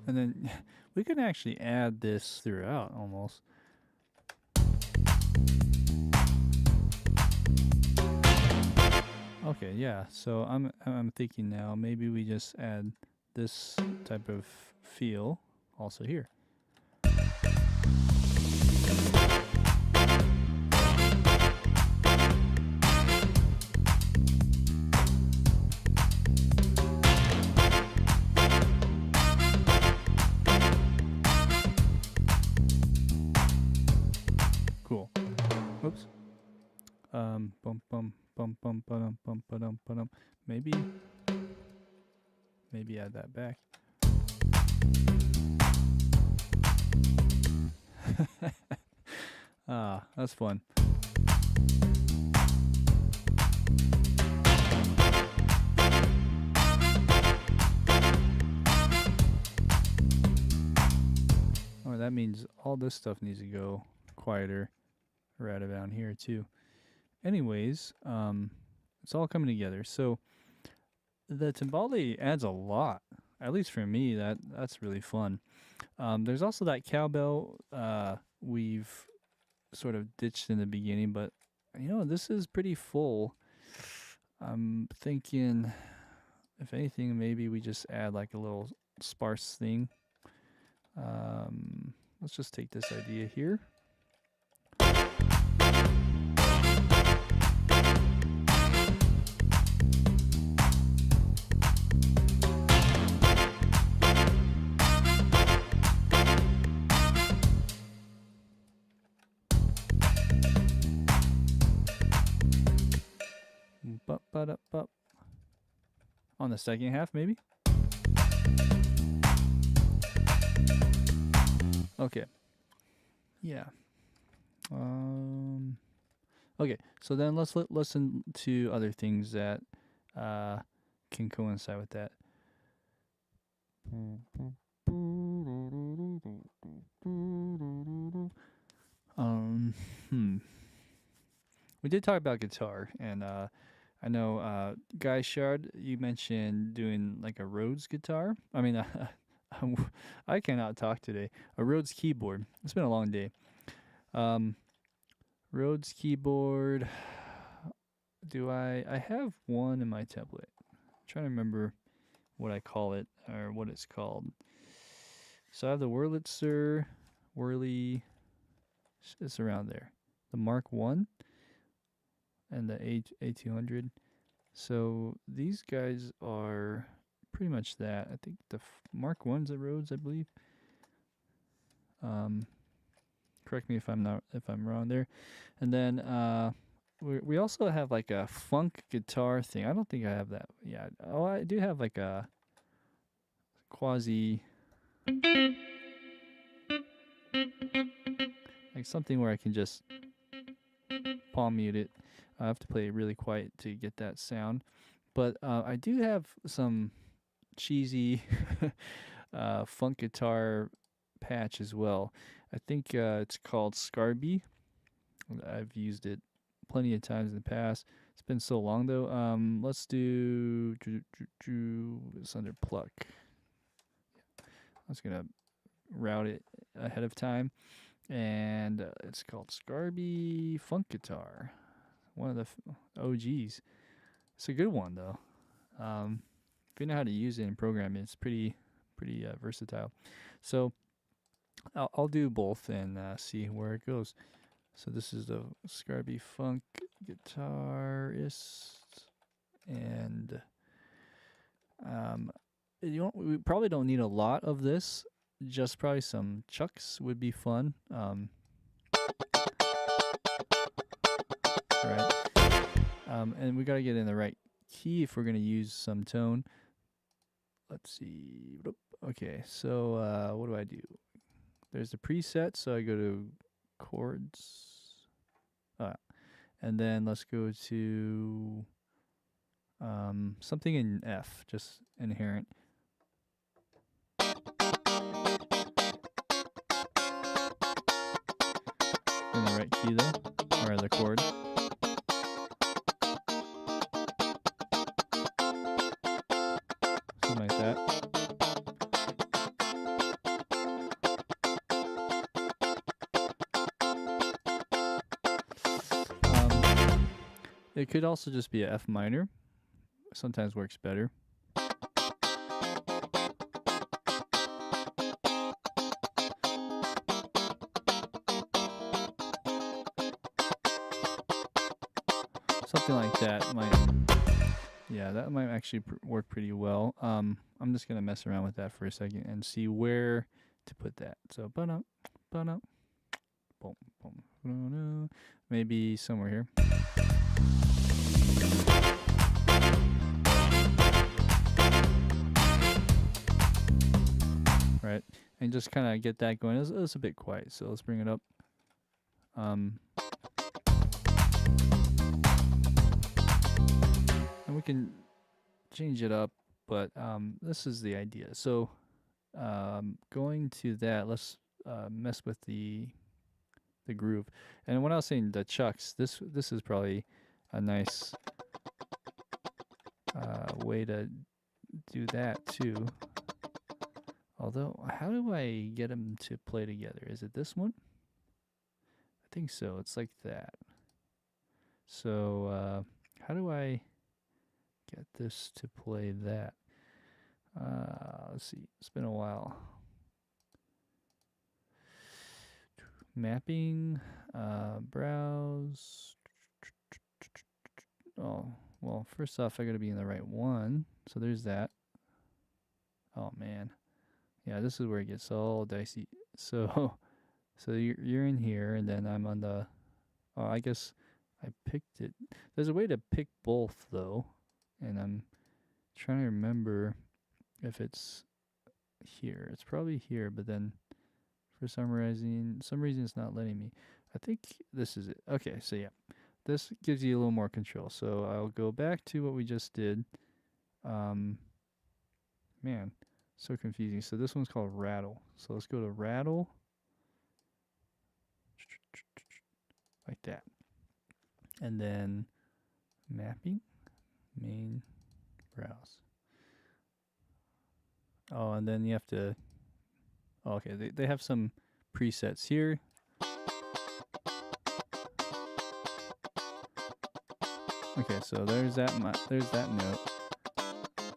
And then we can actually add this throughout almost. Okay, yeah. So I'm thinking now maybe we just add this type of feel also here. Cool. Oops. Bum bum bum bum bum bum bum. Maybe add that back. Ah, that's fun. Oh, that means all this stuff needs to go quieter right around here too. Anyways, it's all coming together. So the timbali adds a lot. At least for me, that's really fun. There's also that cowbell we've sort of ditched in the beginning, but you know, this is pretty full. I'm thinking, if anything, maybe we just add like a little sparse thing. Let's just take this idea here. On the second half, maybe? Okay. yeah. Okay, so then let's listen to other things that can coincide with that. We did talk about guitar, and I know, Guy Shard, you mentioned doing like a Rhodes guitar. I mean, I cannot talk today. A Rhodes keyboard. It's been a long day. Rhodes keyboard. I have one in my template. I'm trying to remember what I call it or what it's called. So I have the Wurlitzer, Whirly. It's around there. The Mark 1 and the A200. So these guys are pretty much that. I think the Mark 1's at Rhodes, I believe. Correct me if I'm wrong there. And then we also have like a funk guitar thing. I don't think I have that. Yeah. Oh, I do have like a quasi, like something where I can just palm mute it. I have to play it really quiet to get that sound. But I do have some cheesy funk guitar patch as well. I think it's called Scarby. I've used it plenty of times in the past. It's been so long though. Let's do it's under pluck. I was gonna route it ahead of time, and it's called Scarby Funk Guitar. One of the OGs. It's a good one though. If you know how to use it and program it, it's pretty versatile. So I'll do both and see where it goes. So this is the Scarby Funk Guitarist, and we probably don't need a lot of this. Just probably some chucks would be fun. Right. And we gotta get in the right key if we're gonna use some tone. Let's see. Okay, so what do I do? There's the preset, so I go to chords. And then let's go to something in F, just inherent. In the right key though, or the chord. Something like that. It could also just be a F minor. Sometimes works better. Something like that might, yeah, that might actually work pretty well. I'm just gonna mess around with that for a second and see where to put that. So, boom, boom, maybe somewhere here. Right, and just kind of get that going. It's a bit quiet, so let's bring it up. And we can change it up, but this is the idea. So going to that, let's mess with the groove. And when I was saying the chucks, this is probably a nice way to do that too. Although, how do I get them to play together? Is it this one? I think so. It's like that. So how do I get this to play that? Let's see. It's been a while. Mapping, browse. Oh, well, first off, I gotta be in the right one. So there's that. Oh man, yeah, this is where it gets all dicey. So you're in here, and then I'm on the. Oh, I guess I picked it. There's a way to pick both though, and I'm trying to remember if it's here. It's probably here, but then For some reason it's not letting me. I think this is it. Okay, so yeah, this gives you a little more control. So I'll go back to what we just did. Man, so confusing. So this one's called rattle. So let's go to rattle, like that, and then mapping, main, browse. Oh, and then you have to. Oh, okay, they have some presets here. Okay, so there's that note.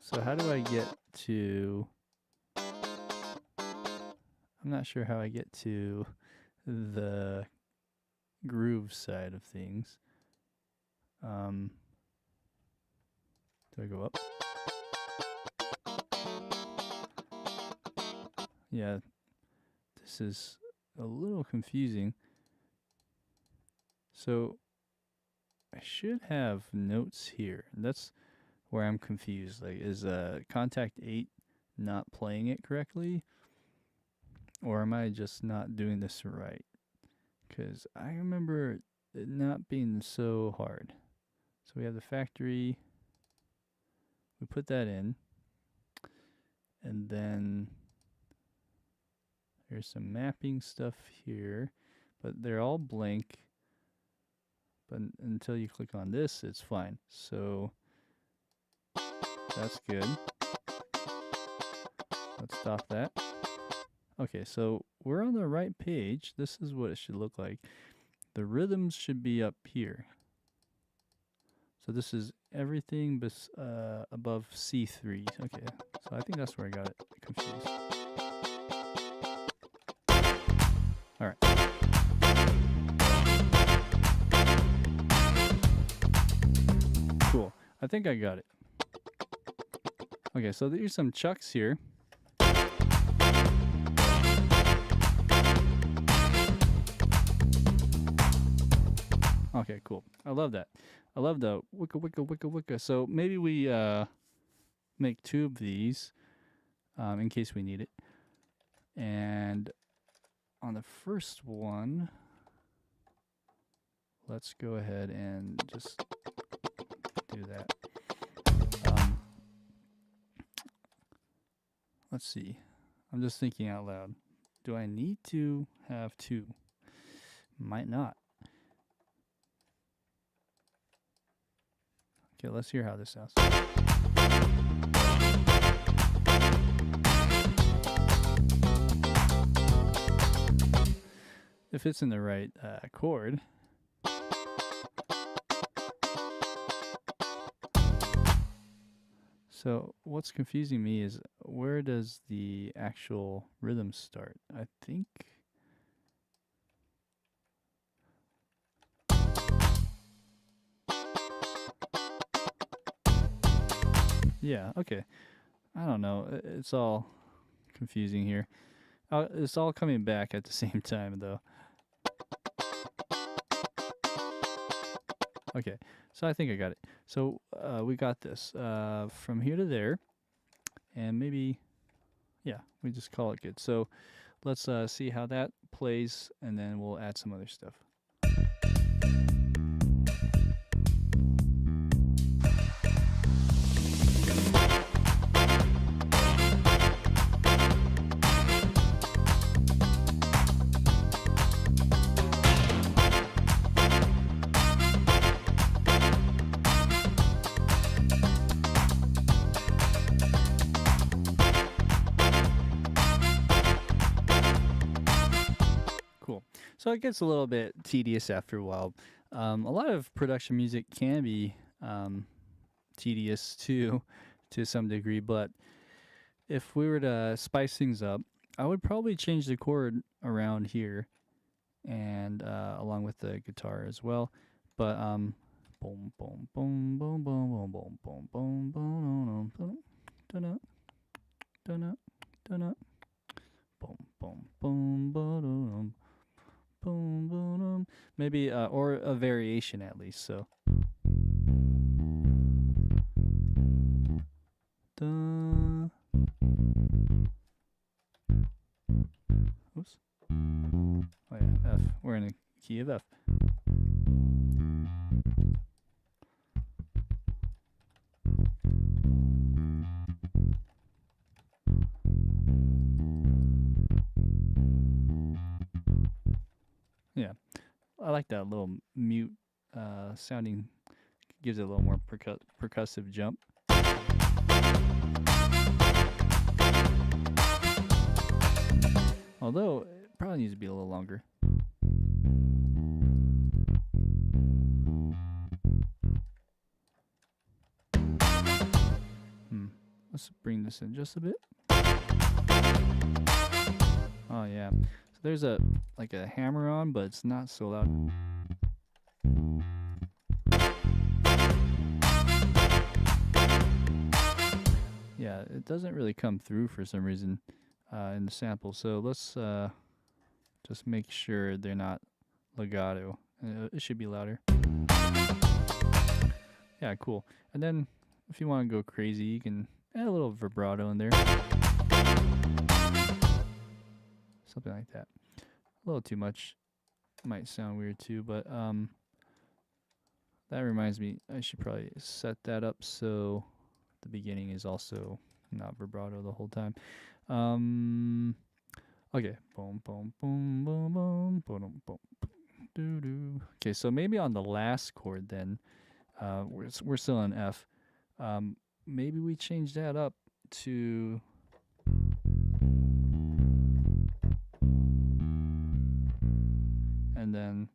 So how do I get to? I'm not sure how I get to the groove side of things. Do I go up? Yeah, this is a little confusing. So I should have notes here. That's where I'm confused. Like, is Kontakt 8 not playing it correctly? Or am I just not doing this right? Because I remember it not being so hard. So we have the factory. We put that in. And then there's some mapping stuff here. But they're all blank. But until you click on this, it's fine. So that's good. Let's stop that. Okay, so we're on the right page. This is what it should look like. The rhythms should be up here. So this is everything above C3. Okay, so I think that's where I got it confused. All right. Cool. I think I got it. Okay, so there's some chucks here. Okay, cool. I love that. I love the wicka wicka wicka wicka. So maybe we make 2 of these in case we need it. And on the first one, let's go ahead and just do that. Let's see. I'm just thinking out loud. Do I need to have 2? Might not. Okay, let's hear how this sounds. If it's in the right chord. So what's confusing me is where does the actual rhythm start? I think. Yeah, okay. I don't know. It's all confusing here. It's all coming back at the same time, though. Okay, so I think I got it. So we got this from here to there, and maybe, yeah, we just call it good. So let's see how that plays, and then we'll add some other stuff. So it gets a little bit tedious after a while. A lot of production music can be tedious too, to some degree, but if we were to spice things up, I would probably change the chord around here, and along with the guitar as well. But boom, boom, boom, boom, boom, boom, boom, boom, boom, boom, boom, boom, boom, boom, boom. Boom, boom, boom. Maybe, or a variation at least, so. Da. Oops. we're in a key of F. Yeah, I like that little mute sounding. Gives it a little more percussive jump. Although it probably needs to be a little longer. Let's bring this in just a bit. Oh yeah. So there's a like a hammer on, but it's not so loud. Yeah, it doesn't really come through for some reason in the sample. So let's just make sure they're not legato. It should be louder. Yeah, cool. And then if you want to go crazy, you can add a little vibrato in there. Something like that. A little too much might sound weird too, but that reminds me, I should probably set that up so the beginning is also not vibrato the whole time. Okay. Boom, boom, boom, boom, boom, boom, boom, doo doo. Okay, so maybe on the last chord then, we're still in F. Maybe we change that up to and then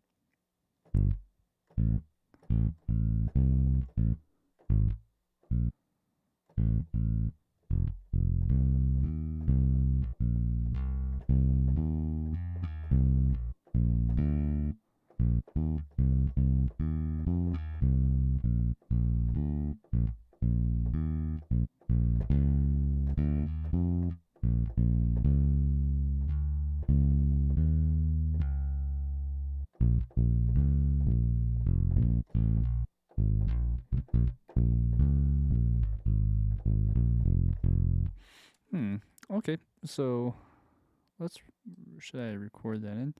okay, so should I record that in?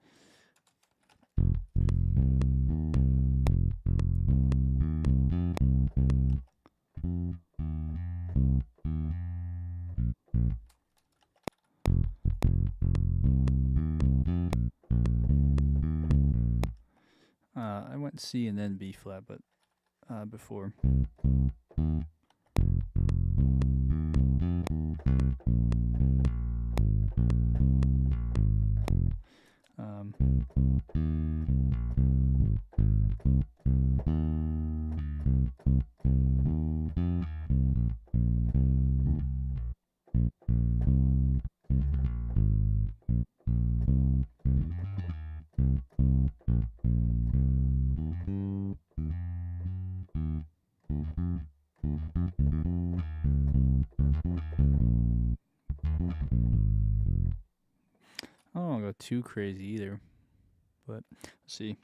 I went C and then B flat, but before. I don't want to go too crazy either, but let's see.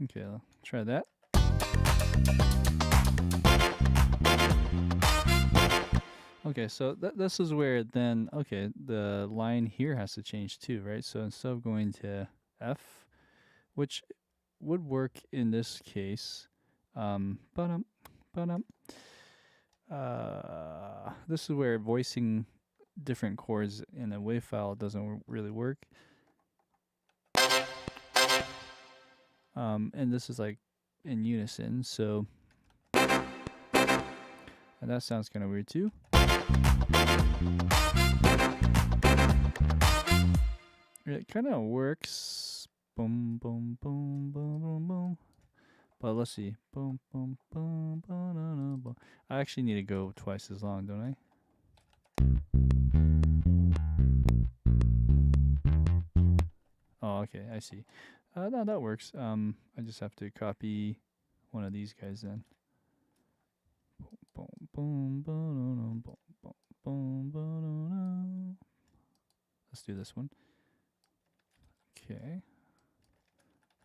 Okay, I'll try that. Okay, so this is where then, okay, the line here has to change too, right? So instead of going to F, which would work in this case, this is where voicing different chords in a WAV file doesn't really work. And this is like in unison, so and that sounds kind of weird too. It kind of works. Boom, boom, boom, boom, boom, boom. But let's see. Boom, boom, boom, boom, boom. I actually need to go twice as long, don't I? Oh, okay, I see. No, that works. I just have to copy one of these guys then. Let's do this one. Okay.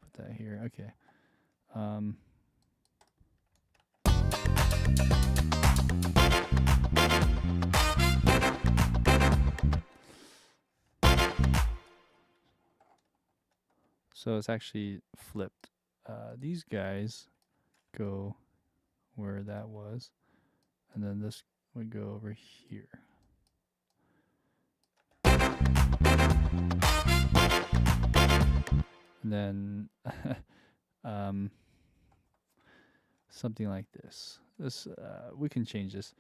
Put that here. Okay. So it's actually flipped. These guys go where that was, and then this would go over here. And then something like this. This we can change this.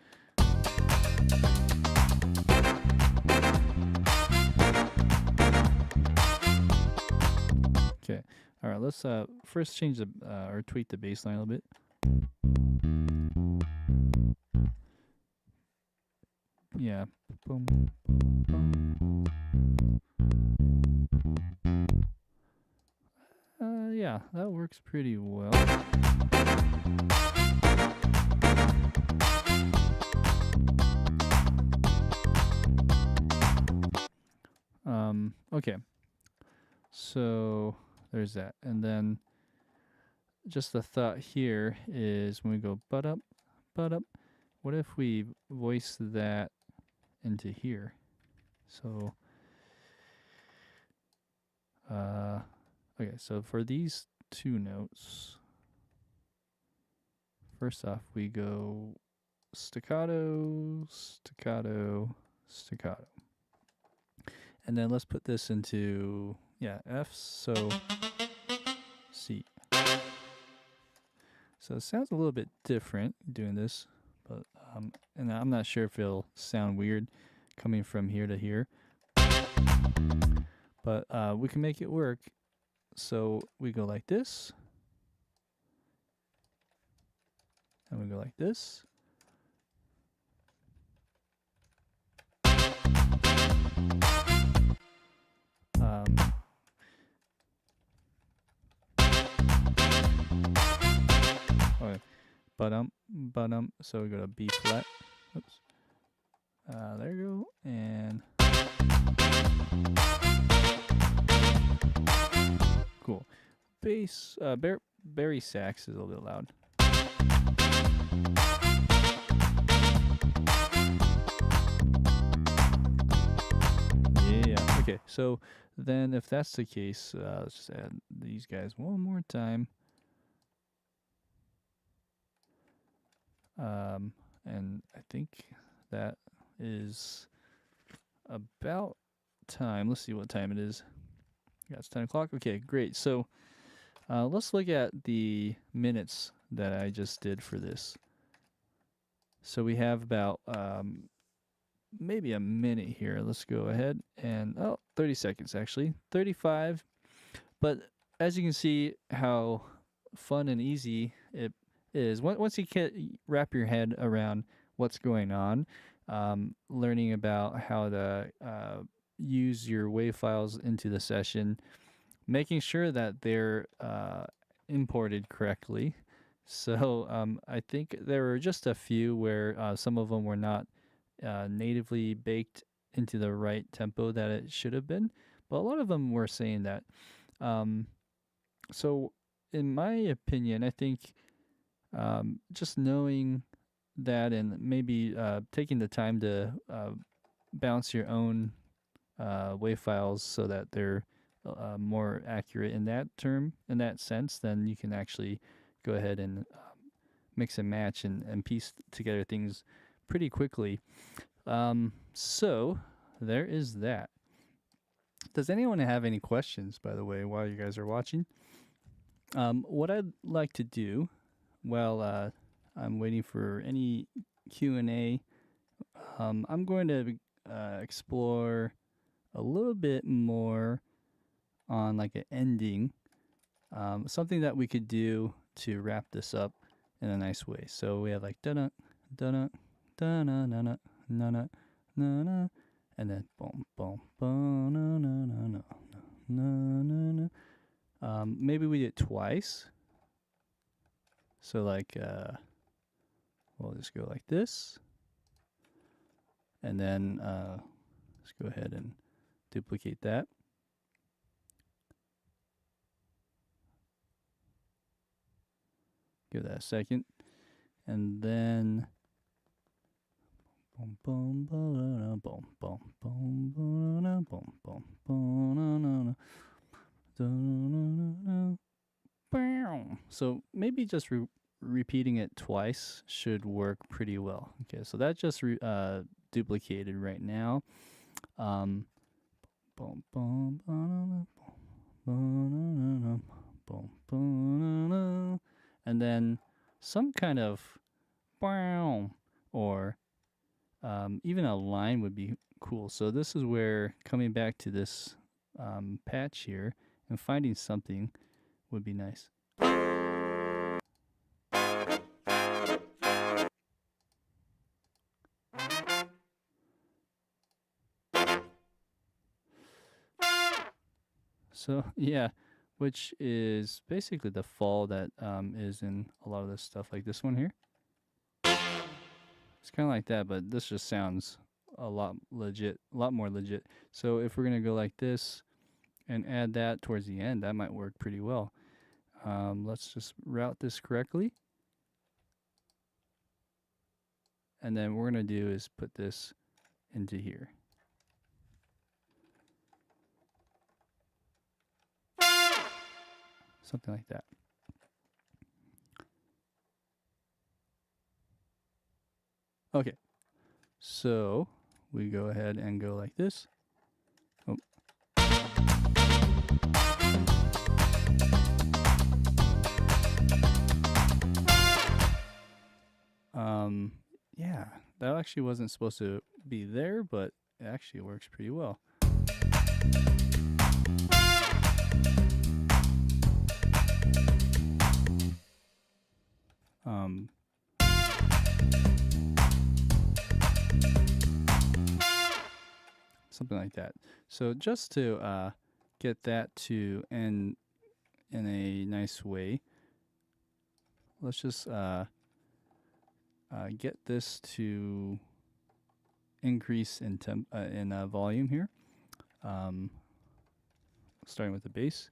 Okay. All right. Let's first change the or tweak the bass line a little bit. Yeah. Boom. Boom. Yeah, that works pretty well. Okay. So there's that. And then just the thought here is when we go butt up, what if we voice that into here? So okay, so for these two notes, first off we go staccato, staccato, staccato. And then let's put this into, yeah, F, so C. So it sounds a little bit different doing this, but and I'm not sure if it'll sound weird coming from here to here. But we can make it work. So we go like this. And we go like this. Okay. Bottom. So we go to B flat. Oops. There you go. And cool. Bass, Barry sax is a little bit loud. Yeah. Okay. So then, if that's the case, let's just add these guys one more time. And I think that is about time. Let's see what time it is. Yeah, it's 10 o'clock. Okay, great. So let's look at the minutes that I just did for this. So we have about maybe a minute here. Let's go ahead and 30 seconds actually. 35. But as you can see how fun and easy it is. Once you can wrap your head around what's going on, learning about how to use your WAV files into the session, making sure that they're imported correctly. So I think there were just a few where some of them were not natively baked into the right tempo that it should have been, but a lot of them were saying that. So in my opinion, I think just knowing that and maybe taking the time to bounce your own WAV files so that they're more accurate in that sense, then you can actually go ahead and mix and match and piece together things pretty quickly. So there is that. Does anyone have any questions, by the way, while you guys are watching? What I'd like to do while I'm waiting for any Q&A, I'm going to explore a little bit more on like an ending, something that we could do to wrap this up in a nice way. So we have like da-da, da-da, da-na, na-na, na-na, na-na, and then boom, boom, boom, na-na, na-na, na-na. Maybe we did it twice. So like, we'll just go like this. And then let's go ahead and duplicate that. Give that a second. And then boom, boom, boom, boom, boom, boom, boom, boom, boom, boom. So maybe just repeating it twice should work pretty well. Okay, so that just duplicated right now. Boom, boom, boom, boom, boom, boom, boom, and then some kind of or even a line would be cool. So this is where coming back to this patch here and finding something would be nice. So yeah, which is basically the fall that is in a lot of this stuff, like this one here. It's kind of like that, but this just sounds a lot more legit. So if we're gonna go like this and add that towards the end, that might work pretty well. Let's just route this correctly. And then what we're going to do is put this into here. Something like that. Okay. So we go ahead and go like this. Oh. Yeah, that actually wasn't supposed to be there, but it actually works pretty well. Something like that. So just to get that to end in a nice way, let's just get this to increase in volume here. Starting with the bass.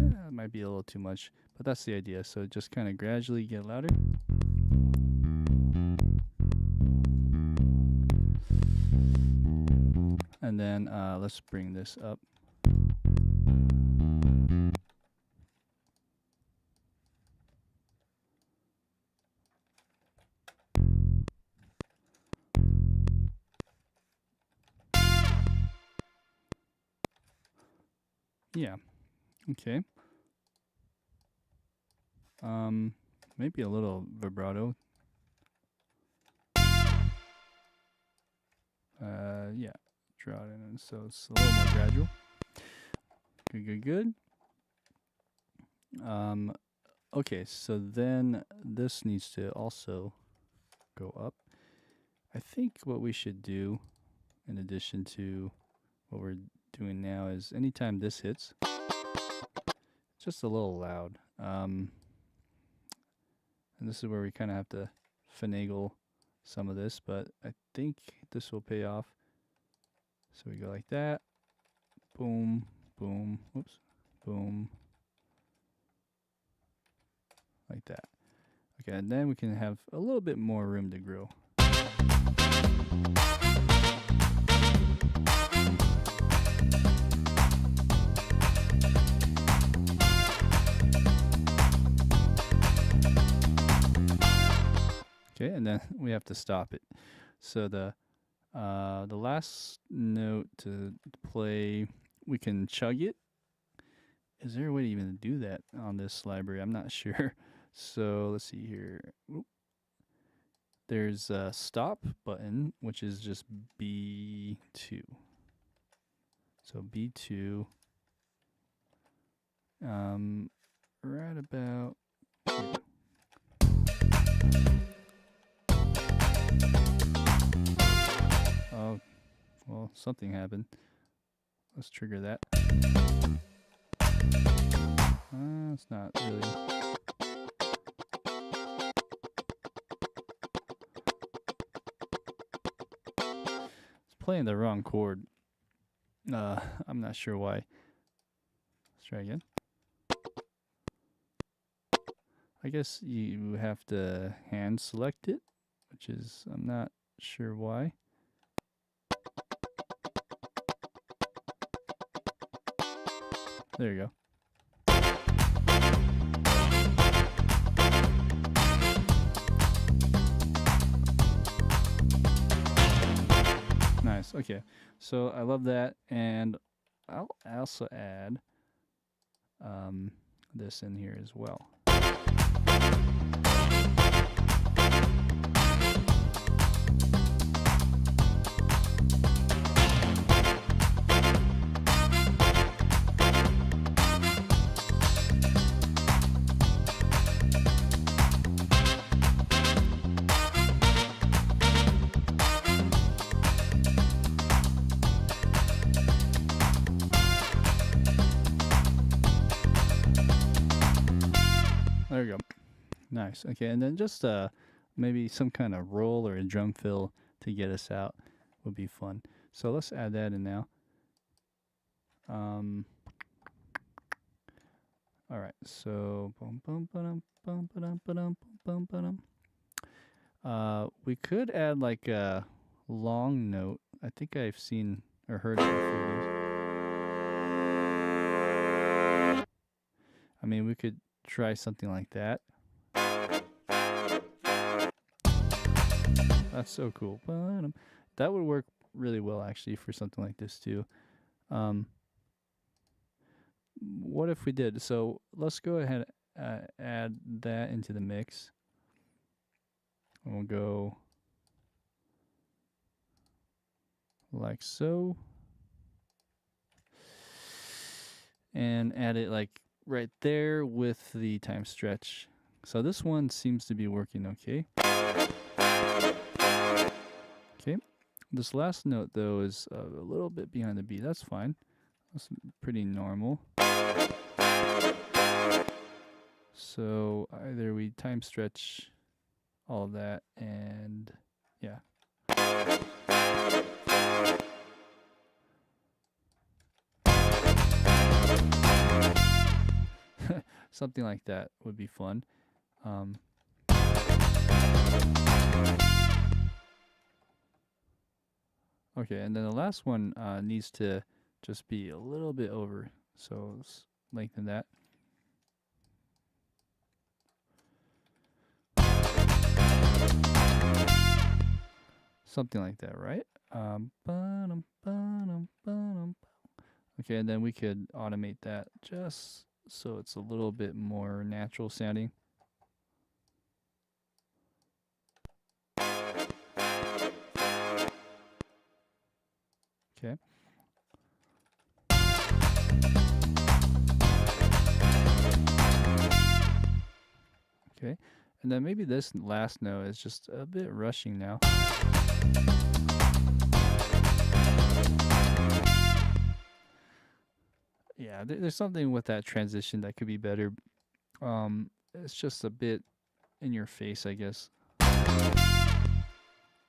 That might be a little too much, but that's the idea. So just kind of gradually get louder. And then let's bring this up. Yeah. Okay. Maybe a little vibrato. Yeah. Draw it in, so it's a little more gradual. Good. Okay, so then this needs to also go up. I think what we should do, in addition to what we're doing now, is anytime this hits, just a little loud. And this is where we kind of have to finagle some of this, but I think this will pay off. So we go like that. Boom, boom, oops, boom. Like that. Okay, and then we can have a little bit more room to grow. Okay, and then we have to stop it. So the last note to play, we can chug it. Is there a way to even do that on this library? I'm not sure. So let's see here. Oop. There's a stop button, which is just B2. So B2. Right about here. Oh, well, something happened. Let's trigger that. It's not really. playing the wrong chord. I'm not sure why. Let's try again. I guess you have to hand select it, which is, I'm not sure why. There you go. Nice. Okay. So I love that, and I'll also add this in here as well. There we go. Nice. Okay, and then just maybe some kind of roll or a drum fill to get us out would be fun. So let's add that in now. All right. So we could add like a long note. I think I've seen or heard of a few of those. I mean, we could try something like that. That's so cool. That would work really well actually for something like this too. What if we did? So let's go ahead and add that into the mix. And we'll go like so. And add it like right there with the time stretch. So this one seems to be working okay. Okay. This last note though is a little bit behind the beat. That's fine. That's pretty normal. So either we time stretch all of that and yeah. Something like that would be fun. Okay, and then the last one needs to just be a little bit over. So let's lengthen that. Something like that, right? Okay, and then we could automate that just so it's a little bit more natural sounding. Okay. Okay, and then maybe this last note is just a bit rushing now. Yeah, there's something with that transition that could be better. It's just a bit in your face, I guess.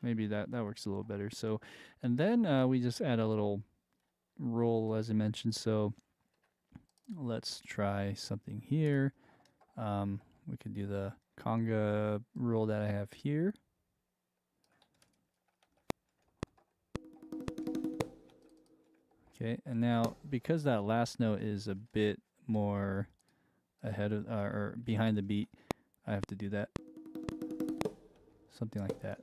Maybe that works a little better. So, and then we just add a little roll, as I mentioned. So let's try something here. We could do the conga roll that I have here. Okay, and now because that last note is a bit more ahead of or behind the beat, I have to do that. Something like that.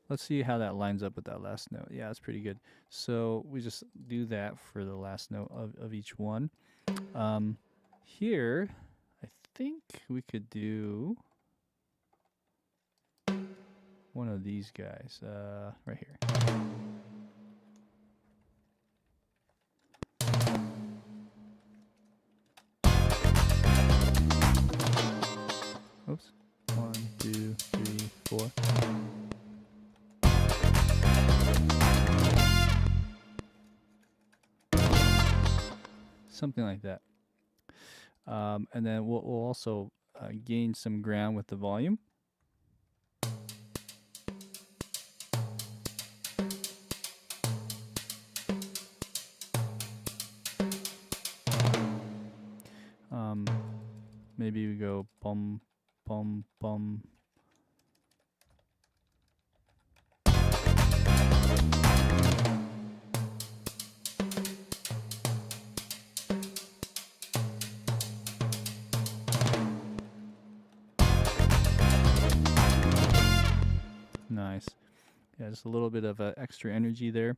Let's see how that lines up with that last note. Yeah, it's pretty good. So we just do that for the last note of each one. Here, I think we could do one of these guys right here. Oops. 1, 2, 3, 4. Something like that. And then we'll also gain some ground with the volume. maybe we go bum, bum, bum. Nice. Yeah, just a little bit of extra energy there.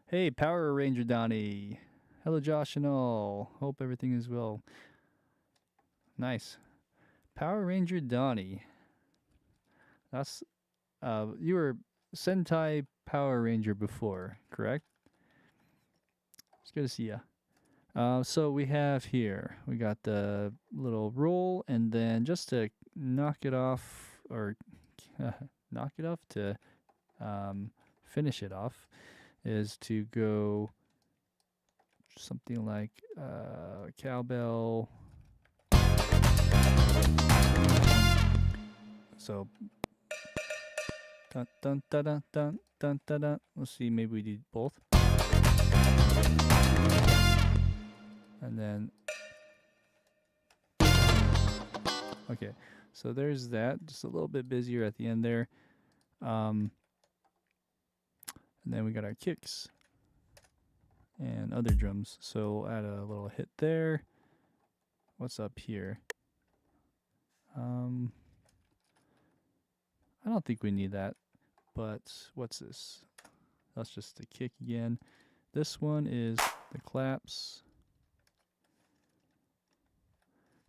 Hey, Power Ranger Donnie. Hello, Josh and all. Hope everything is well. Nice. Power Ranger Donnie. That's you were Sentai Power Ranger before, correct? It's good to see ya. So we have here, we got the little roll, and then just to knock it off, or knock it off to finish it off, is to go something like cowbell. So dun dun dun dun dun dun dun dun. Let's see, maybe we do both. And then okay, so there's that. Just a little bit busier at the end there. And then we got our kicks and other drums. So we'll add a little hit there. What's up here? I don't think we need that, but what's this? That's just the kick again. This one is the claps.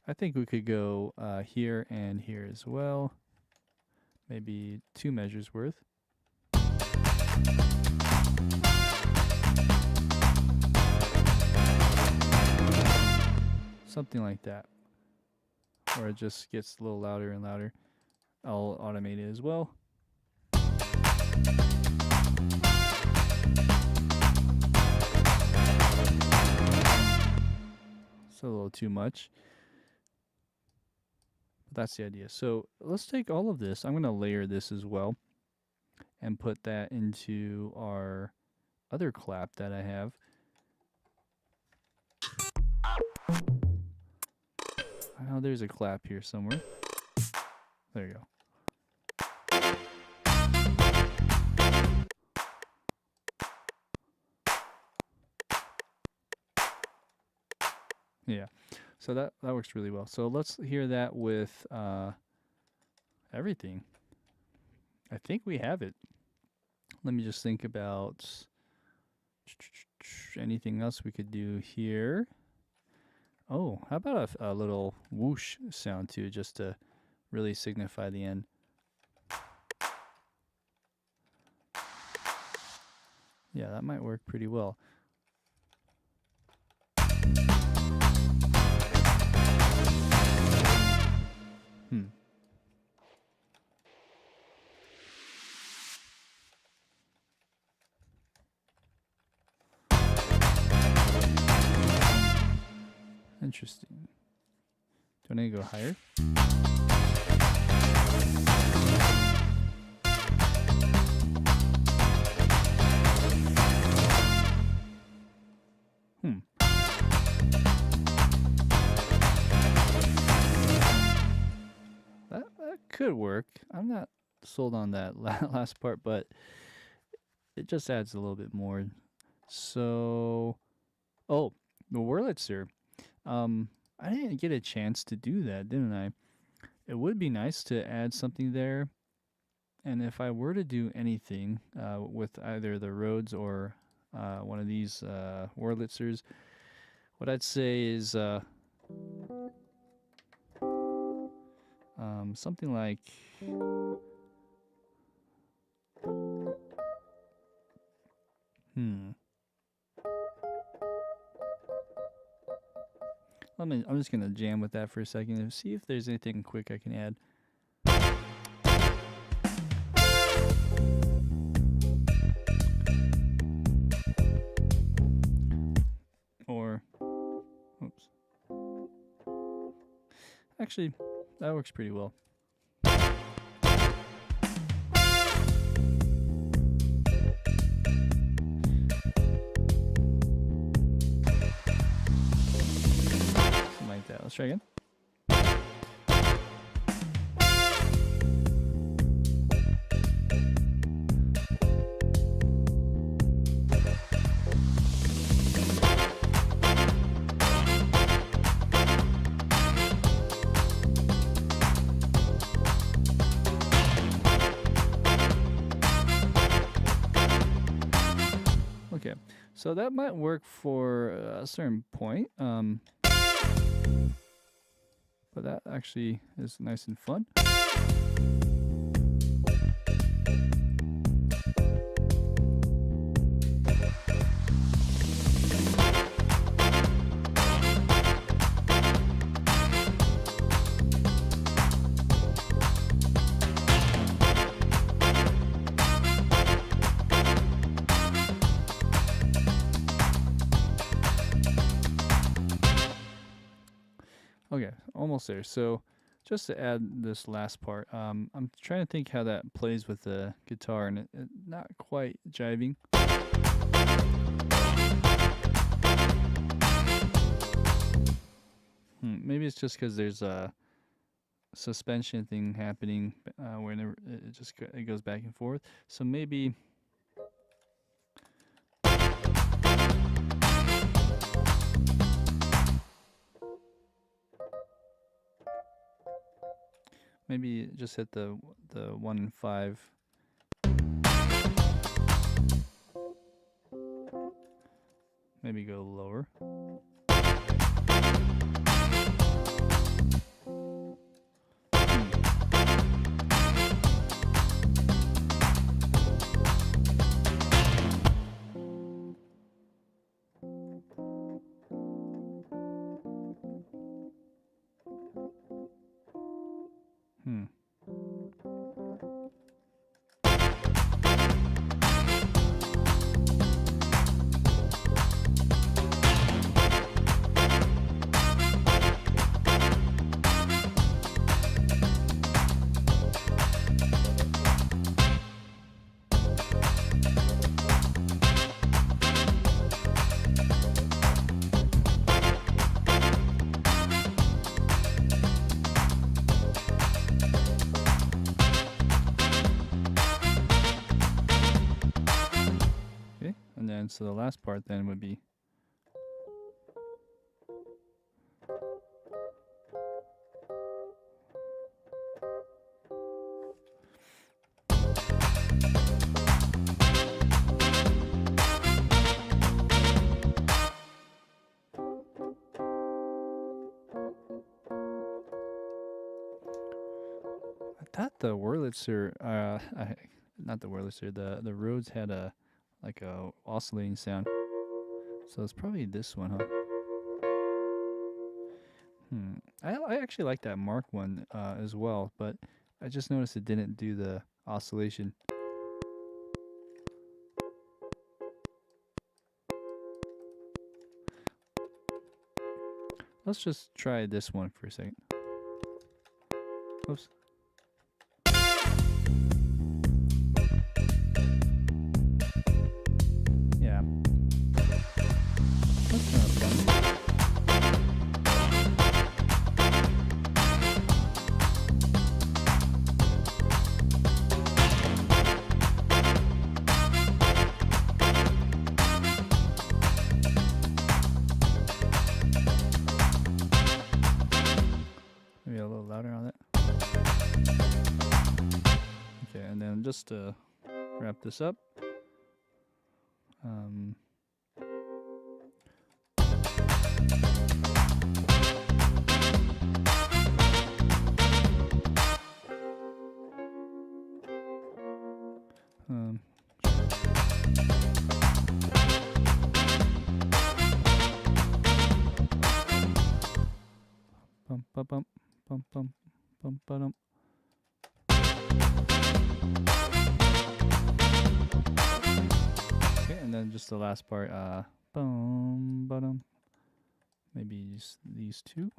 I think we could go here and here as well. Maybe 2 measures worth. Something like that. Where it just gets a little louder and louder. I'll automate it as well. It's a little too much. But that's the idea. So let's take all of this. I'm going to layer this as well and put that into our other clap that I have. I know there's a clap here somewhere. There you go. Yeah, so that works really well. So let's hear that with everything. I think we have it. Let me just think about anything else we could do here. Oh, how about a little whoosh sound too, just to really signify the end. Yeah, that might work pretty well. Interesting. Do I need to go higher? That could work. I'm not sold on that last part, but it just adds a little bit more. So, oh, the Wurlitzer. I didn't get a chance to do that, didn't I? It would be nice to add something there. And if I were to do anything with either the Rhodes or one of these Wurlitzers, what I'd say is something like I'm just gonna jam with that for a second and see if there's anything quick I can add. Or, oops. Actually, that works pretty well. Let's let's try again. Okay, so that might work for a certain point, but that actually is nice and fun. Okay, almost there. So just to add this last part, I'm trying to think how that plays with the guitar, and it not quite jiving. Maybe it's just because there's a suspension thing happening whenever it goes back and forth. So maybe. Maybe just hit the 1 and 5. Maybe go lower. And so the last part then would be I thought the Wurlitzer, not the Wurlitzer, the Rhodes had a like a oscillating sound. So it's probably this one, huh? I actually like that Mark one as well, but I just noticed it didn't do the oscillation. Let's just try this one for a second. Oops. Yeah. That's kind of fun. Maybe a little louder on that. Okay, and then just to wrap this up. Bum bum bum bum bum bum bum. Okay, and then just the last part, bum bum. Maybe just these two.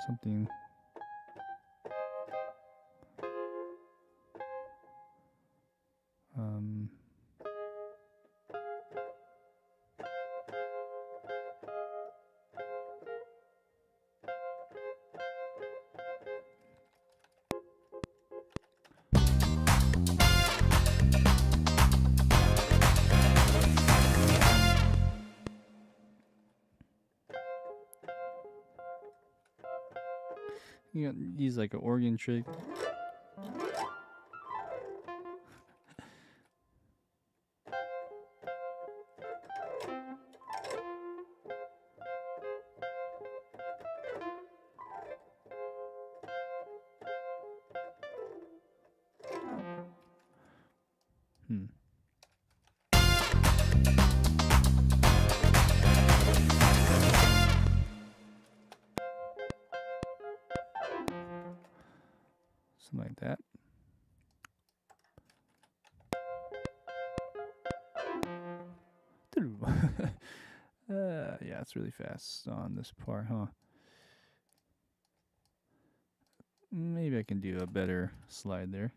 something. You can use like an organ trick. Something like that. Yeah, it's really fast on this part, huh? Maybe I can do a better slide there.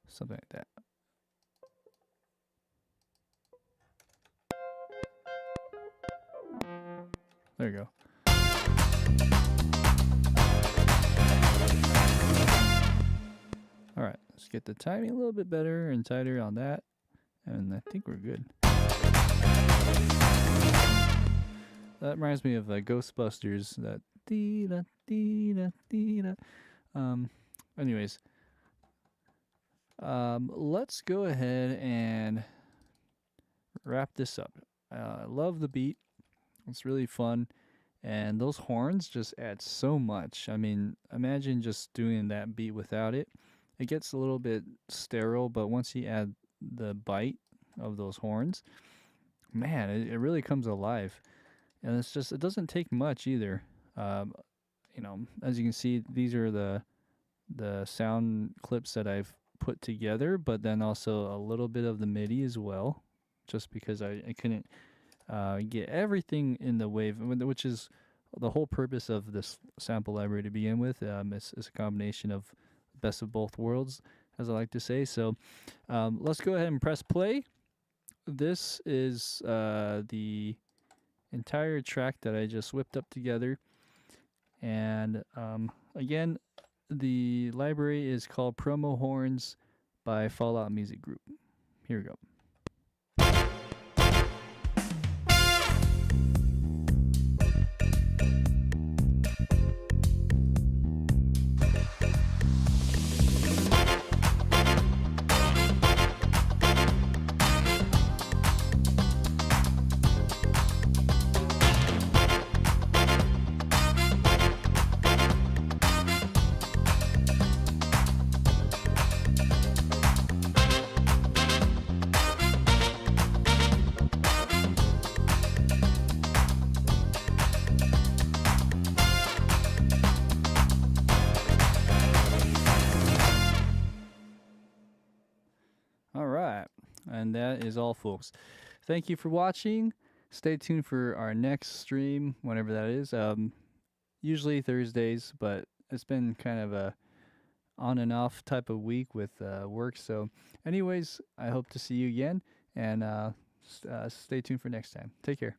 Something like that. There you go. All right, let's get the timing a little bit better and tighter on that, and I think we're good. That reminds me of Ghostbusters. That dee da dee da dee da. Anyways, let's go ahead and wrap this up. I love the beat. It's really fun. And those horns just add so much. I mean, imagine just doing that beat without it. It gets a little bit sterile, but once you add the bite of those horns, man, it really comes alive. And it's just, it doesn't take much either. You know, as you can see, these are the sound clips that I've put together, but then also a little bit of the MIDI as well, just because I couldn't get everything in the wave, which is the whole purpose of this sample library to begin with. It's a combination of best of both worlds, as I like to say. So let's go ahead and press play. This is the entire track that I just whipped up together. And again, the library is called Promo Horns by Fallout Music Group. Here we go. All right, and that is all, folks. Thank you for watching. Stay tuned for our next stream, whenever that is. Usually Thursdays, but it's been kind of a on and off type of week with work. So anyways, I hope to see you again, and stay tuned for next time. Take care.